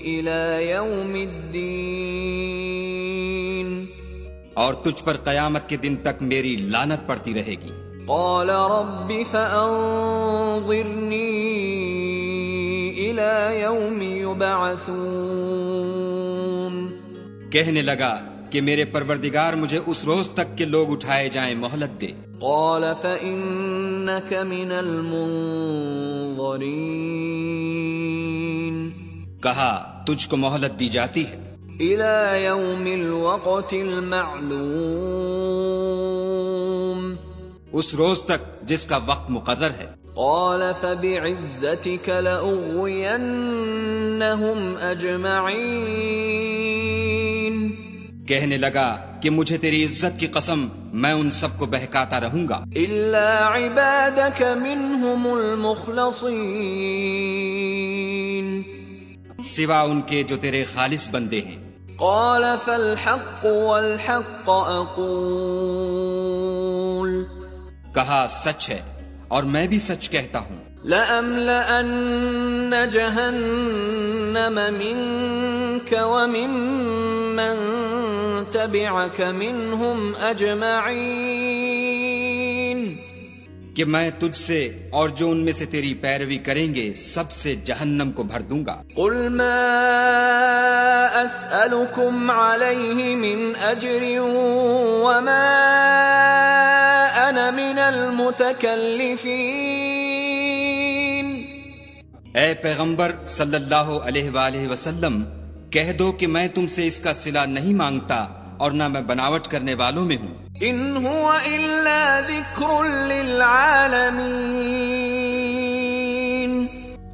إِلَى يَوْمِ الدِّينِ، اور تجھ پر قیامت کے دن تک میری لعنت پڑتی رہے گی۔ قال رب فأنظرني إلى يوم يبعثون، کہنے لگا کہ میرے پروردگار مجھے اس روز تک کہ لوگ اٹھائے جائیں مہلت دے۔ قال فإنك من المنظرين، کہا تجھ کو مہلت دی جاتی ہے إلى يوم الوقت المعلوم، اس روز تک جس کا وقت مقرر ہے۔ قال فبعزتك لأغوينهم أجمعين، کہنے لگا کہ مجھے تیری عزت کی قسم میں ان سب کو بہکاتا رہوں گا إلا عبادك منهم المخلصين، سوا ان کے جو تیرے خالص بندے ہیں۔ قال فالحق والحق أقول، کہا سچ ہے اور میں بھی سچ کہتا ہوں۔ لأملأن جهنم منك وممن تبعك منهم أجمعين، کہ میں تجھ سے اور جو ان میں سے تیری پیروی کریں گے سب سے جہنم کو بھر دوں گا۔ قل ما أسألكم عليه من أجر وما أنا من المتكلفين، اے پیغمبر صلی اللہ علیہ وآلہ وسلم، کہہ دو کہ میں تم سے اس کا صلہ نہیں مانگتا اور نہ میں بناوٹ کرنے والوں میں ہوں۔ إن هو إلا ذكر للعالمين،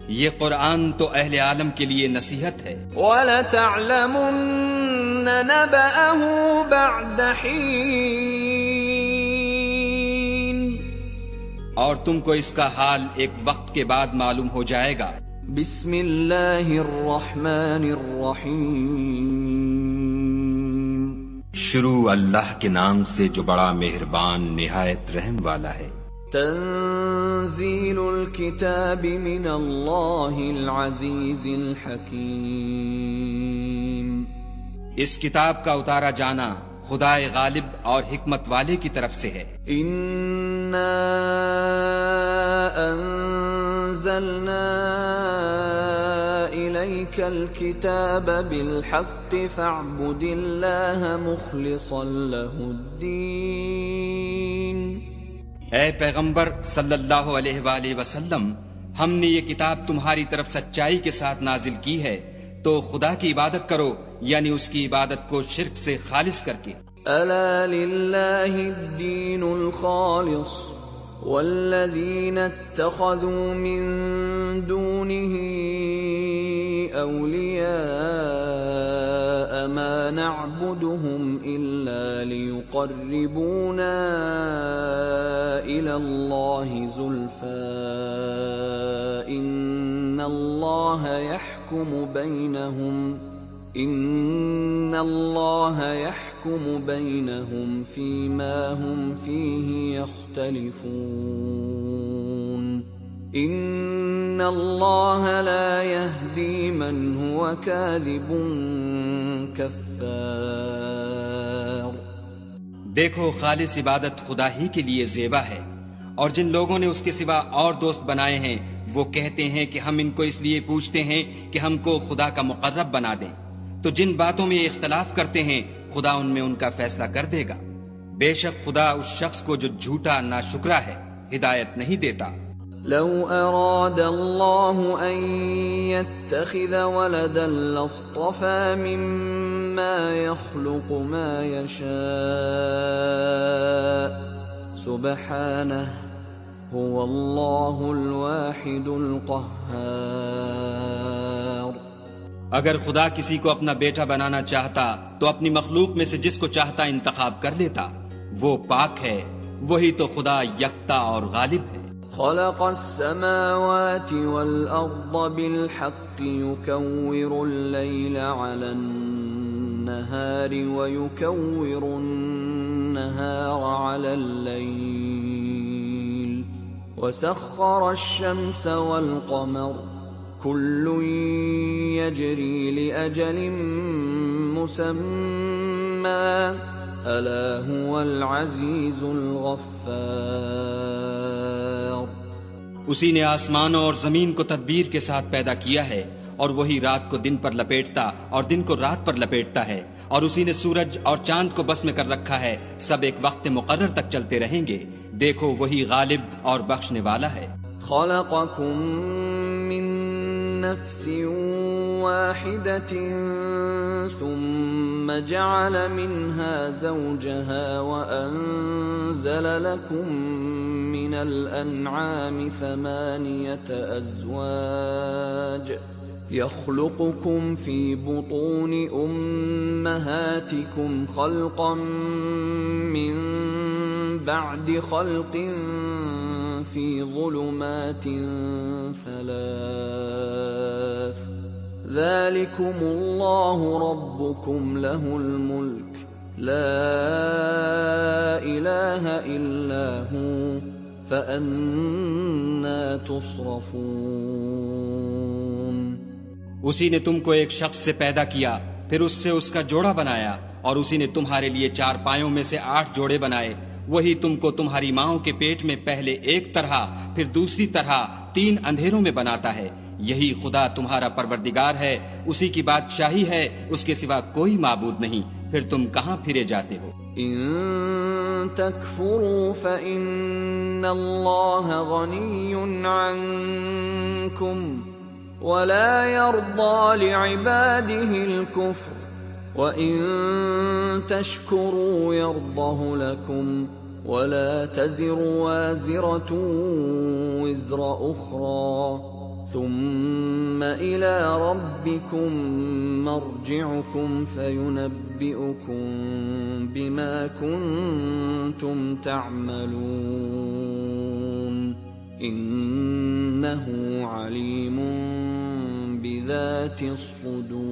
یہ قرآن تو اہل عالم کے لیے نصیحت ہے۔ وَلَتَعْلَمُنَّ نَبَأَهُ بَعْدَ حِينٍ، اور تم کو اس کا حال ایک وقت کے بعد معلوم ہو جائے گا۔ بسم اللہ الرحمن الرحیم، شروع اللہ کے نام سے جو بڑا مہربان نہایت رحم والا ہے۔ تنزیل الکتاب من اللہ العزیز الحکیم، اس کتاب کا اتارا جانا خدا غالب اور حکمت والے کی طرف سے ہے۔ انا انزلنا الیک الکتاب بالحق فاعبد اللہ مخلصا لہ الدین، اے پیغمبر صلی اللہ علیہ وآلہ وسلم، ہم نے یہ کتاب تمہاری طرف سچائی کے ساتھ نازل کی ہے، تو خدا کی عبادت کرو، یعنی اس کی عبادت کو شرک سے خالص کر کے۔ الا للہ الدین الخالص والذین اتخذوا من دونه اولیاء ما نعبدهم إلا ليقربونا إلى الله زلفى إن الله يحكم بينهم فيما هم فيه يختلفون إن الله لا يهدي من هو كاذب كفار۔ دیکھو خالص عبادت خدا ہی کے لیے زیبا ہے، اور جن لوگوں نے اس کے سوا اور دوست بنائے ہیں وہ کہتے ہیں کہ ہم ان کو اس لیے پوچھتے ہیں کہ ہم کو خدا کا مقرب بنا دیں، تو جن باتوں میں اختلاف کرتے ہیں خدا ان میں ان کا فیصلہ کر دے گا۔ بے شک خدا اس شخص کو جو جھوٹا ناشکرا ہے ہدایت نہیں دیتا۔ لو أراد الله أن يتخذ ولدا لاصطفى مما يخلق ما يشاء سبحانه هو الله الواحد القهار۔ اگر خدا کسی کو اپنا بیٹا بنانا چاہتا تو اپنی مخلوق میں سے جس کو چاہتا انتخاب کر لیتا، وہ پاک ہے، وہی تو خدا یکتا اور غالب ہے۔ خلق السماوات والأرض بالحق يكور الليل على النهار ويكور النهار على الليل وسخر الشمس والقمر كل يجري لأجل مسمى ألا هو العزيز الغفار۔ اسی نے آسمانوں اور زمین کو تدبیر کے ساتھ پیدا کیا ہے، اور وہی رات کو دن پر لپیٹتا اور دن کو رات پر لپیٹتا ہے، اور اسی نے سورج اور چاند کو بس میں کر رکھا ہے، سب ایک وقت مقرر تک چلتے رہیں گے۔ دیکھو وہی غالب اور بخشنے والا ہے۔ خلقكم من نفس واحدة ثم جعل منها زوجها وأنزل لكم من الأنعام 8 أزواج يخلقكم في بطون أمهاتكم خلقا من بعد خلق في ظلمات 3 ذلكم الله ربكم له الملك لا إله إلا هو فأنا تصرفون۔ اسی نے تم کو ایک شخص سے پیدا کیا، پھر اس سے اس کا جوڑا بنایا، اور اسی نے تمہارے لیے 4 پایوں میں سے 8 جوڑے بنائے۔ وہی تم کو تمہاری ماؤں کے پیٹ میں پہلے ایک طرح پھر دوسری طرح 3 اندھیروں میں بناتا ہے۔ یہی خدا تمہارا پروردگار ہے، اسی کی بادشاہی ہے، اس کے سوا کوئی معبود نہیں، پھر تم کہاں پھرے جاتے ہو؟ ان تکفروا فإن اللہ غنی عنکم ولا يرضى لعباده الكفر وإن تشكروا يرضه لكم ولا تزر وازرة وزر أخرى ثم إلى ربكم مرجعكم فينبئكم بما كنتم تعملون إنه عليم بذات الصدور۔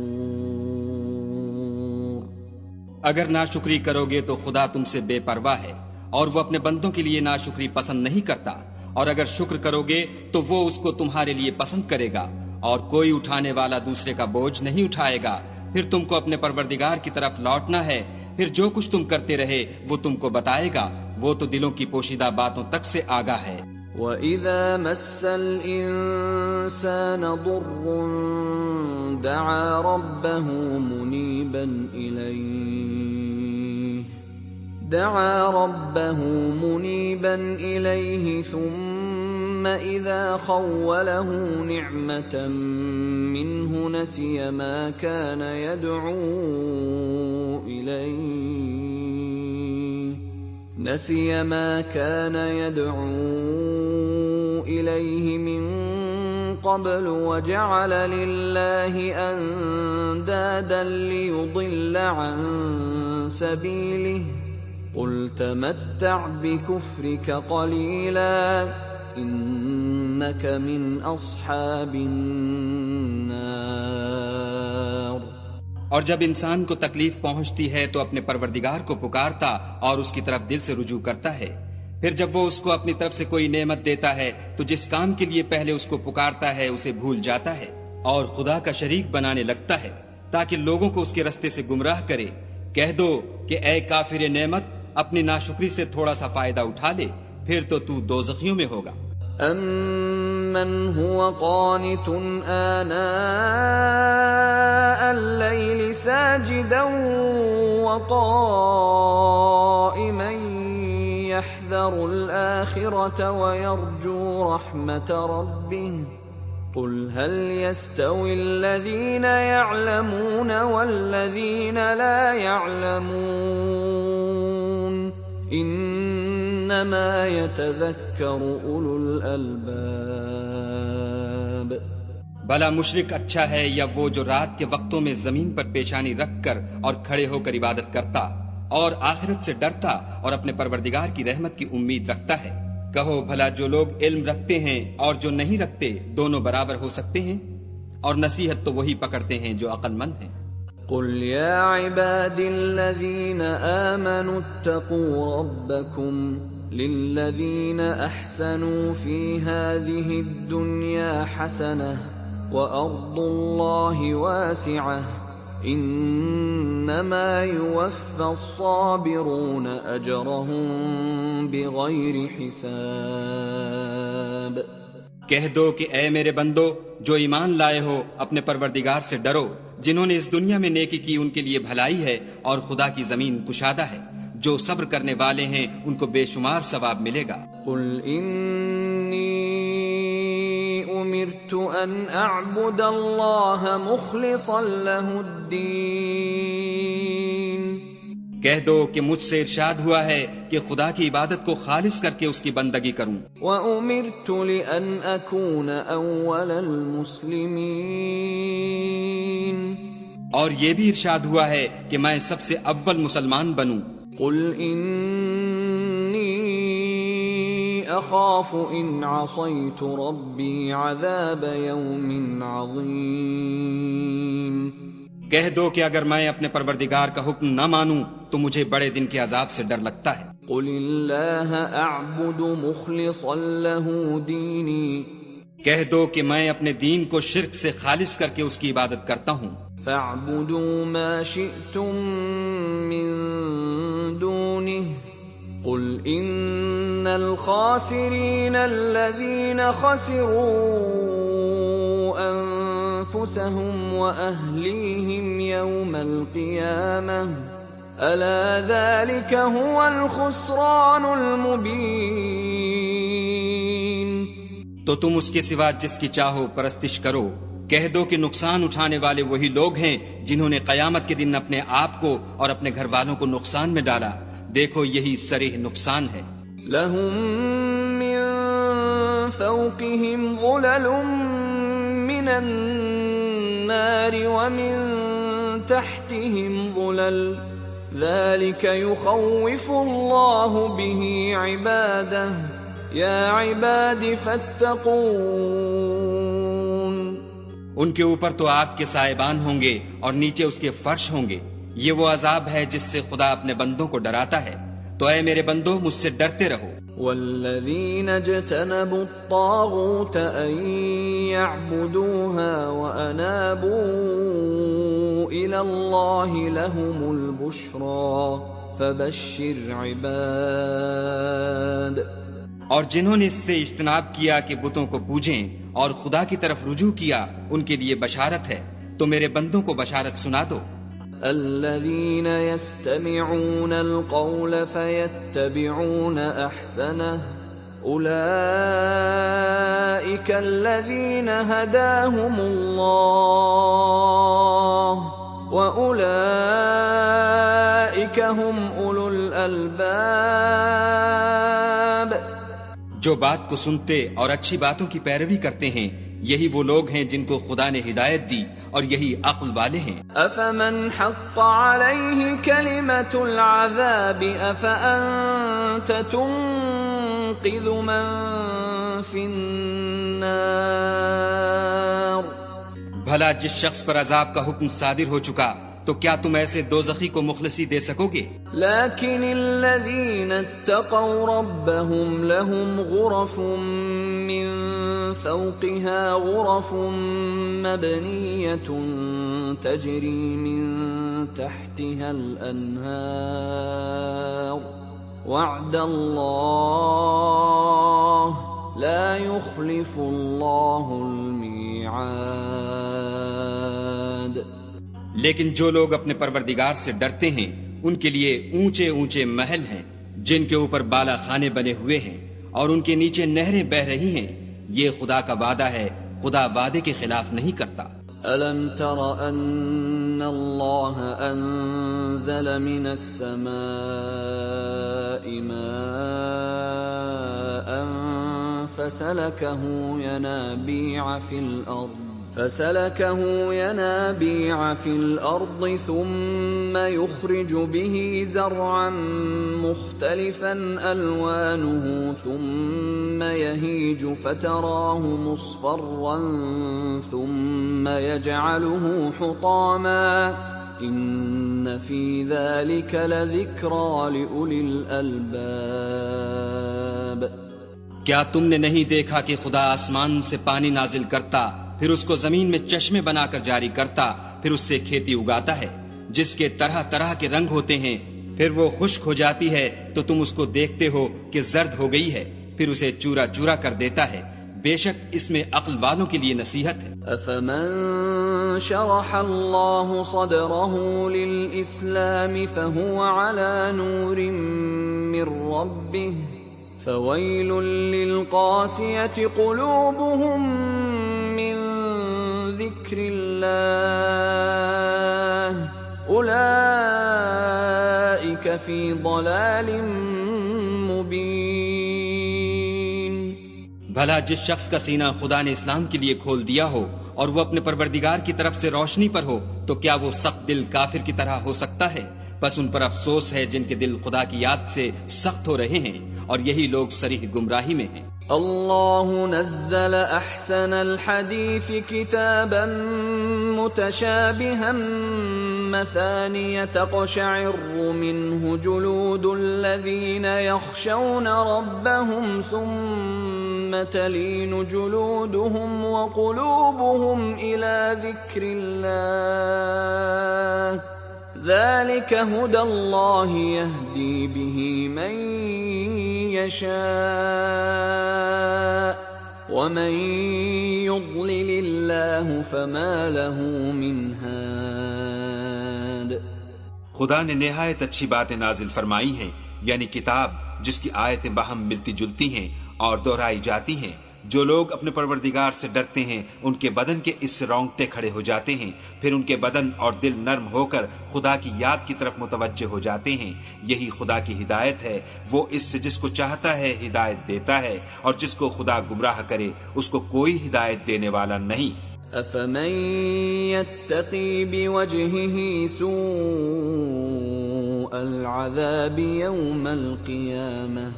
اگر ناشکری کرو گے تو خدا تم سے بے پرواہ ہے، اور وہ اپنے بندوں کے لیے ناشکری پسند نہیں کرتا، اور اگر شکر کرو گے تو وہ اس کو تمہارے لیے پسند کرے گا، اور کوئی اٹھانے والا دوسرے کا بوجھ نہیں اٹھائے گا۔ پھر تم کو اپنے پروردگار کی طرف لوٹنا ہے، پھر جو کچھ تم کرتے رہے وہ تم کو بتائے گا، وہ تو دلوں کی پوشیدہ باتوں تک سے آگاہ ہے۔ وَإِذَا مَسَّ الْإِنسَانَ ضُرٌّ دَعَا رَبَّهُ مُنِيبًا إِلَيْهِ ثُمَّ إِذَا خَوَّلَهُ نِعْمَةً مِّنْهُ نَسِيَ مَا كَانَ يدعو إليه من قبل وجعل لله أندادا ليضل عن سبيله قل تمتع بكفرك قليلا إنك من أصحاب النار۔ اور جب انسان کو تکلیف پہنچتی ہے تو اپنے پروردگار کو پکارتا اور اس کی طرف دل سے رجوع کرتا ہے، پھر جب وہ اس کو اپنی طرف سے کوئی نعمت دیتا ہے تو جس کام کے لیے پہلے اس کو پکارتا ہے اسے بھول جاتا ہے اور خدا کا شریک بنانے لگتا ہے تاکہ لوگوں کو اس کے رستے سے گمراہ کرے۔ کہہ دو کہ اے کافر نعمت، اپنی ناشکری سے تھوڑا سا فائدہ اٹھا لے، پھر تو دوزخیوں میں ہوگا۔ أَمَّنْ هُوَ قَانِتٌ آنَاءَ اللَّيْلِ سَاجِدًا وَقَائِمًا يَحْذَرُ الْآخِرَةَ وَيَرْجُو رَحْمَةَ رَبِّهِ قُلْ هَلْ يَسْتَوِي الَّذِينَ يَعْلَمُونَ وَالَّذِينَ لَا يَعْلَمُونَ انما يتذكر اولو الالباب۔ بھلا مشرک اچھا ہے یا وہ جو رات کے وقتوں میں زمین پر پیشانی رکھ کر اور کھڑے ہو کر عبادت کرتا اور آخرت سے ڈرتا اور اپنے پروردگار کی رحمت کی امید رکھتا ہے؟ کہو بھلا جو لوگ علم رکھتے ہیں اور جو نہیں رکھتے دونوں برابر ہو سکتے ہیں؟ اور نصیحت تو وہی پکڑتے ہیں جو عقل مند ہیں۔ قل يا عباد الذين آمنوا اتقوا ربكم للذين أحسنوا في هذه الدنيا حسنة وأرض الله واسعة إنما يوفى الصابرون أجرهم بغير حساب۔ کہہ دو کہ اے میرے بندو جو ایمان لائے ہو اپنے پروردگار سے ڈرو، جنہوں نے اس دنیا میں نیکی کی ان کے لیے بھلائی ہے اور خدا کی زمین کشادہ ہے، جو صبر کرنے والے ہیں ان کو بے شمار ثواب ملے گا۔ قل انی امرت ان اعبد اللہ مخلصا له الدین، کہہ دو کہ مجھ سے ارشاد ہوا ہے کہ خدا کی عبادت کو خالص کر کے اس کی بندگی کروں۔ وَأُمِرْتُ لِأَنْ أَكُونَ أَوَّلَ الْمُسْلِمِينَ، اور یہ بھی ارشاد ہوا ہے کہ میں سب سے اول مسلمان بنوں۔ قُلْ إِنِّي أَخَافُ إِنْ عَصَيْتُ رَبِّي عَذَابَ يَوْمٍ عَظِيمٍ، کہہ دو کہ اگر میں اپنے پروردگار کا حکم نہ مانوں تو مجھے بڑے دن کے عذاب سے ڈر لگتا ہے۔ قُلِ اللَّهَ أَعْبُدُ مُخْلِصًا لَهُ دِينِي، کہہ دو کہ میں اپنے دین کو شرک سے خالص کر کے اس کی عبادت کرتا ہوں۔ فَاعْبُدُوا مَا شِئْتُم مِّن دُونِهِ قُلْ إِنَّ الْخَاسِرِينَ الَّذِينَ خَسِرُوا أَنفُسَهُمْ وَأَهْلِيهِمْ يَوْمَ الْقِيَامَةِ أَلَا ذَلِكَ هُوَ الْخُسْرَانُ الْمُبِينُ۔ تو تم اس کے سوا جس کی چاہو پرستش کرو، کہہ دو کہ نقصان اٹھانے والے وہی لوگ ہیں جنہوں نے قیامت کے دن اپنے آپ کو اور اپنے گھر والوں کو نقصان میں ڈالا۔ دیکھو یہی صریح نقصان ہے۔ لَهُم مِّن فَوْقِهِمْ ظُلَلٌ مِّنَ النَّارِ وَمِن تَحْتِهِمْ ظُلَلٌ ذَلِكَ يُخَوِّفُ اللَّهُ بِهِ عِبَادَهُ يَا عِبَادِ فَاتَّقُونِ۔ ان کے اوپر تو آگ کے سائبان ہوں گے اور نیچے اس کے فرش ہوں گے۔ یہ وہ عذاب ہے جس سے خدا اپنے بندوں کو ڈراتا ہے، تو اے میرے بندو مجھ سے ڈرتے رہو۔ والذین اجتنبوا الطاغوت ان يعبدوها وانابوا الى اللہ لهم البشرى فبشر عباد۔ اور جنہوں نے اس سے اجتناب کیا کہ بتوں کو پوجیں اور خدا کی طرف رجوع کیا، ان کے لیے بشارت ہے، تو میرے بندوں کو بشارت سنا دو۔ الذين يستمعون القول فيتبعون احسنه اولئك الذين هداهم الله واولئك هم اولو الالباب۔ جو بات کو سنتے اور اچھی باتوں کی پیروی کرتے ہیں یہی وہ لوگ ہیں جن کو خدا نے ہدایت دی اور یہی عقل والے ہیں. افمن حق علیہ کلمۃ العذاب افانت تنقذ من فی النار. بھلا جس شخص پر عذاب کا حکم صادر ہو چکا تو کیا تم ایسے دوزخی کو مخلصی دے سکو گے؟ لیکن الذین اتقوا ربهم لهم غرف من فوقها غرف مبنیۃ تجری من تحتها الانہار وعد اللہ لا يخلف اللہ المیعاد. لیکن جو لوگ اپنے پروردگار سے ڈرتے ہیں ان کے لیے اونچے اونچے محل ہیں جن کے اوپر بالا خانے بنے ہوئے ہیں اور ان کے نیچے نہریں بہ رہی ہیں. یہ خدا کا وعدہ ہے، خدا وعدے کے خلاف نہیں کرتا. أَلَمْ تَرَ أَنَّ اللَّهَ أَنزَلَ مِنَ السَّمَاءِ مَاءً فَسَلَكَهُ ينابيع في الأرض ثم يخرج به زرعا مختلفا ألوانه ثم يهيج فتراه مصفرا ثم يجعله حطاما إن في ذلك لذكرى لأولي الألباب. کیا تم نے نہیں دیکھا کہ خدا آسمان سے پانی نازل کرتا پھر اس کو زمین میں چشمے بنا کر جاری کرتا پھر اس سے کھیتی اگاتا ہے جس کے طرح طرح کے رنگ ہوتے ہیں پھر وہ خشک ہو جاتی ہے تو تم اس کو دیکھتے ہو کہ زرد ہو گئی ہے پھر اسے چورا چورا کر دیتا ہے. بے شک اس میں عقل والوں کے لیے نصیحت ہے. افمن شرح اللہ صدره للاسلام فهو على نور من ربه فويل للقاسية قلوبهم من ذكر الله أولئك في ضلال مبين. بھلا جس شخص کا سینہ خدا نے اسلام کے لیے کھول دیا ہو اور وہ اپنے پروردگار کی طرف سے روشنی پر ہو تو کیا وہ سخت دل کافر کی طرح ہو سکتا ہے؟ بس ان پر افسوس ہے جن کے دل خدا کی یاد سے سخت ہو رہے ہیں اور یہی لوگ صریح گمراہی میں ہیں. اللہ نزل احسن الحدیث کتابا متشابها مثانیہ تقشعر منه جلود الذین یخشون ربهم ثم تلین جلودهم وقلوبهم الى ذکر اللہ ذلك هدى الله يهدي به من يشاء ومن يضلل الله فما له من هاد. خدا نے نہایت اچھی باتیں نازل فرمائی ہیں یعنی کتاب جس کی آیتیں باہم ملتی جلتی ہیں اور دہرائی جاتی ہیں. جو لوگ اپنے پروردگار سے ڈرتے ہیں ان کے بدن کے اس سے رونگٹے کھڑے ہو جاتے ہیں پھر ان کے بدن اور دل نرم ہو کر خدا کی یاد کی طرف متوجہ ہو جاتے ہیں. یہی خدا کی ہدایت ہے، وہ اس سے جس کو چاہتا ہے ہدایت دیتا ہے اور جس کو خدا گمراہ کرے اس کو کوئی ہدایت دینے والا نہیں. افمن يتقي بوجهه سوء العذاب يوم القيامة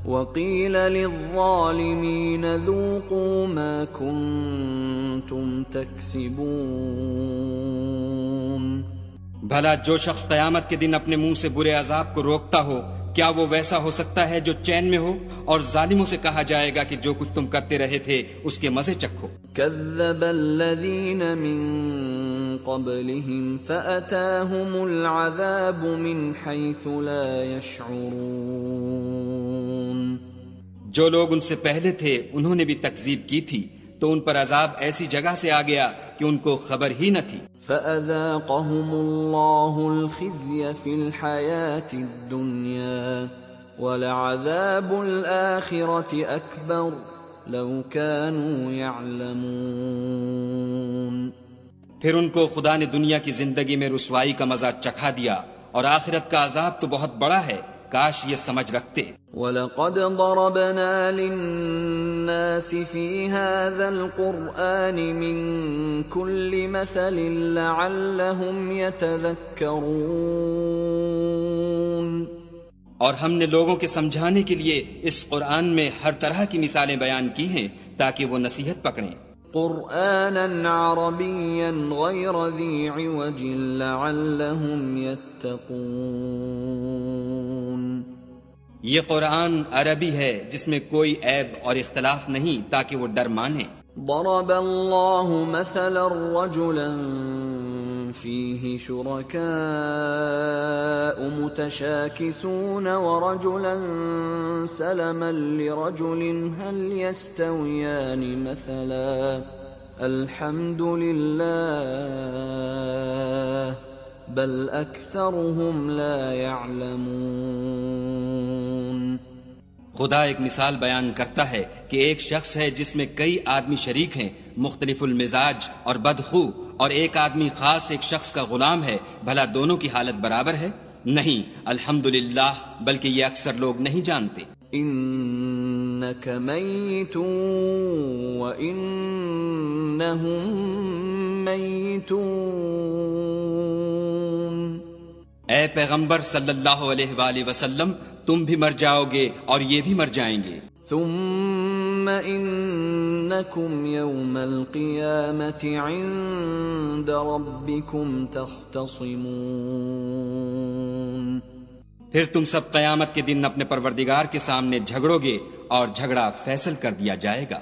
وقيل للظالمين ذوقوا ما كنتم تكسبون. بھلا جو شخص قیامت کے دن اپنے منہ سے برے عذاب کو روکتا ہو کیا وہ ویسا ہو سکتا ہے جو چین میں ہو؟ اور ظالموں سے کہا جائے گا کہ جو کچھ تم کرتے رہے تھے اس کے مزے چکھو. كذب الذين من قبلهم فأتاهم العذاب من حيث لا يشعرون. جو لوگ ان سے پہلے تھے انہوں نے بھی تکذیب کی تھی تو ان پر عذاب ایسی جگہ سے آ گیا کہ ان کو خبر ہی نہ تھی. فأذاقهم الله الخزي في الحياة الدنيا ولعذاب الآخرة أكبر لو كانوا يعلمون. پھر ان کو خدا نے دنیا کی زندگی میں رسوائی کا مزہ چکھا دیا اور آخرت کا عذاب تو بہت بڑا ہے کاش یہ سمجھ رکھتے۔ وَلَقَدْ ضَرَبْنَا لِلنَّاسِ فِي هَذَا الْقُرْآنِ مِنْ كُلِّ مَثَلٍ لَعَلَّهُمْ يَتَذَكَّرُونَ، اور ہم نے لوگوں کے سمجھانے کے لیے اس قرآن میں ہر طرح کی مثالیں بیان کی ہیں تاکہ وہ نصیحت پکڑیں۔ قرآنا عربيا غير ذي عوج لعلهم يتقون، یہ قرآن عربی ہے جس میں کوئی عیب اور اختلاف نہیں تاکہ وہ ڈر مانیں۔ ضرب الله مثلا رجلا فيه شركاء متشاكسون ورجلا سلما لرجل هل يستويان مثلا الحمد لله بل أكثرهم لا يعلمون۔ خدا ایک مثال بیان کرتا ہے کہ ایک شخص ہے جس میں کئی آدمی شریک ہیں، مختلف المزاج اور بدخو، اور ایک آدمی خاص ایک شخص کا غلام ہے، بھلا دونوں کی حالت برابر ہے؟ نہیں، الحمدللہ، بلکہ یہ اکثر لوگ نہیں جانتے۔ انک میت وانہم میتون، اے پیغمبر صلی اللہ علیہ وآلہ وسلم، تم بھی مر جاؤ گے اور یہ بھی مر جائیں گے۔ ثم انکم یوم القیامة عند ربکم تختصمون، پھر تم سب قیامت کے دن اپنے پروردگار کے سامنے جھگڑو گے اور جھگڑا فیصل کر دیا جائے گا۔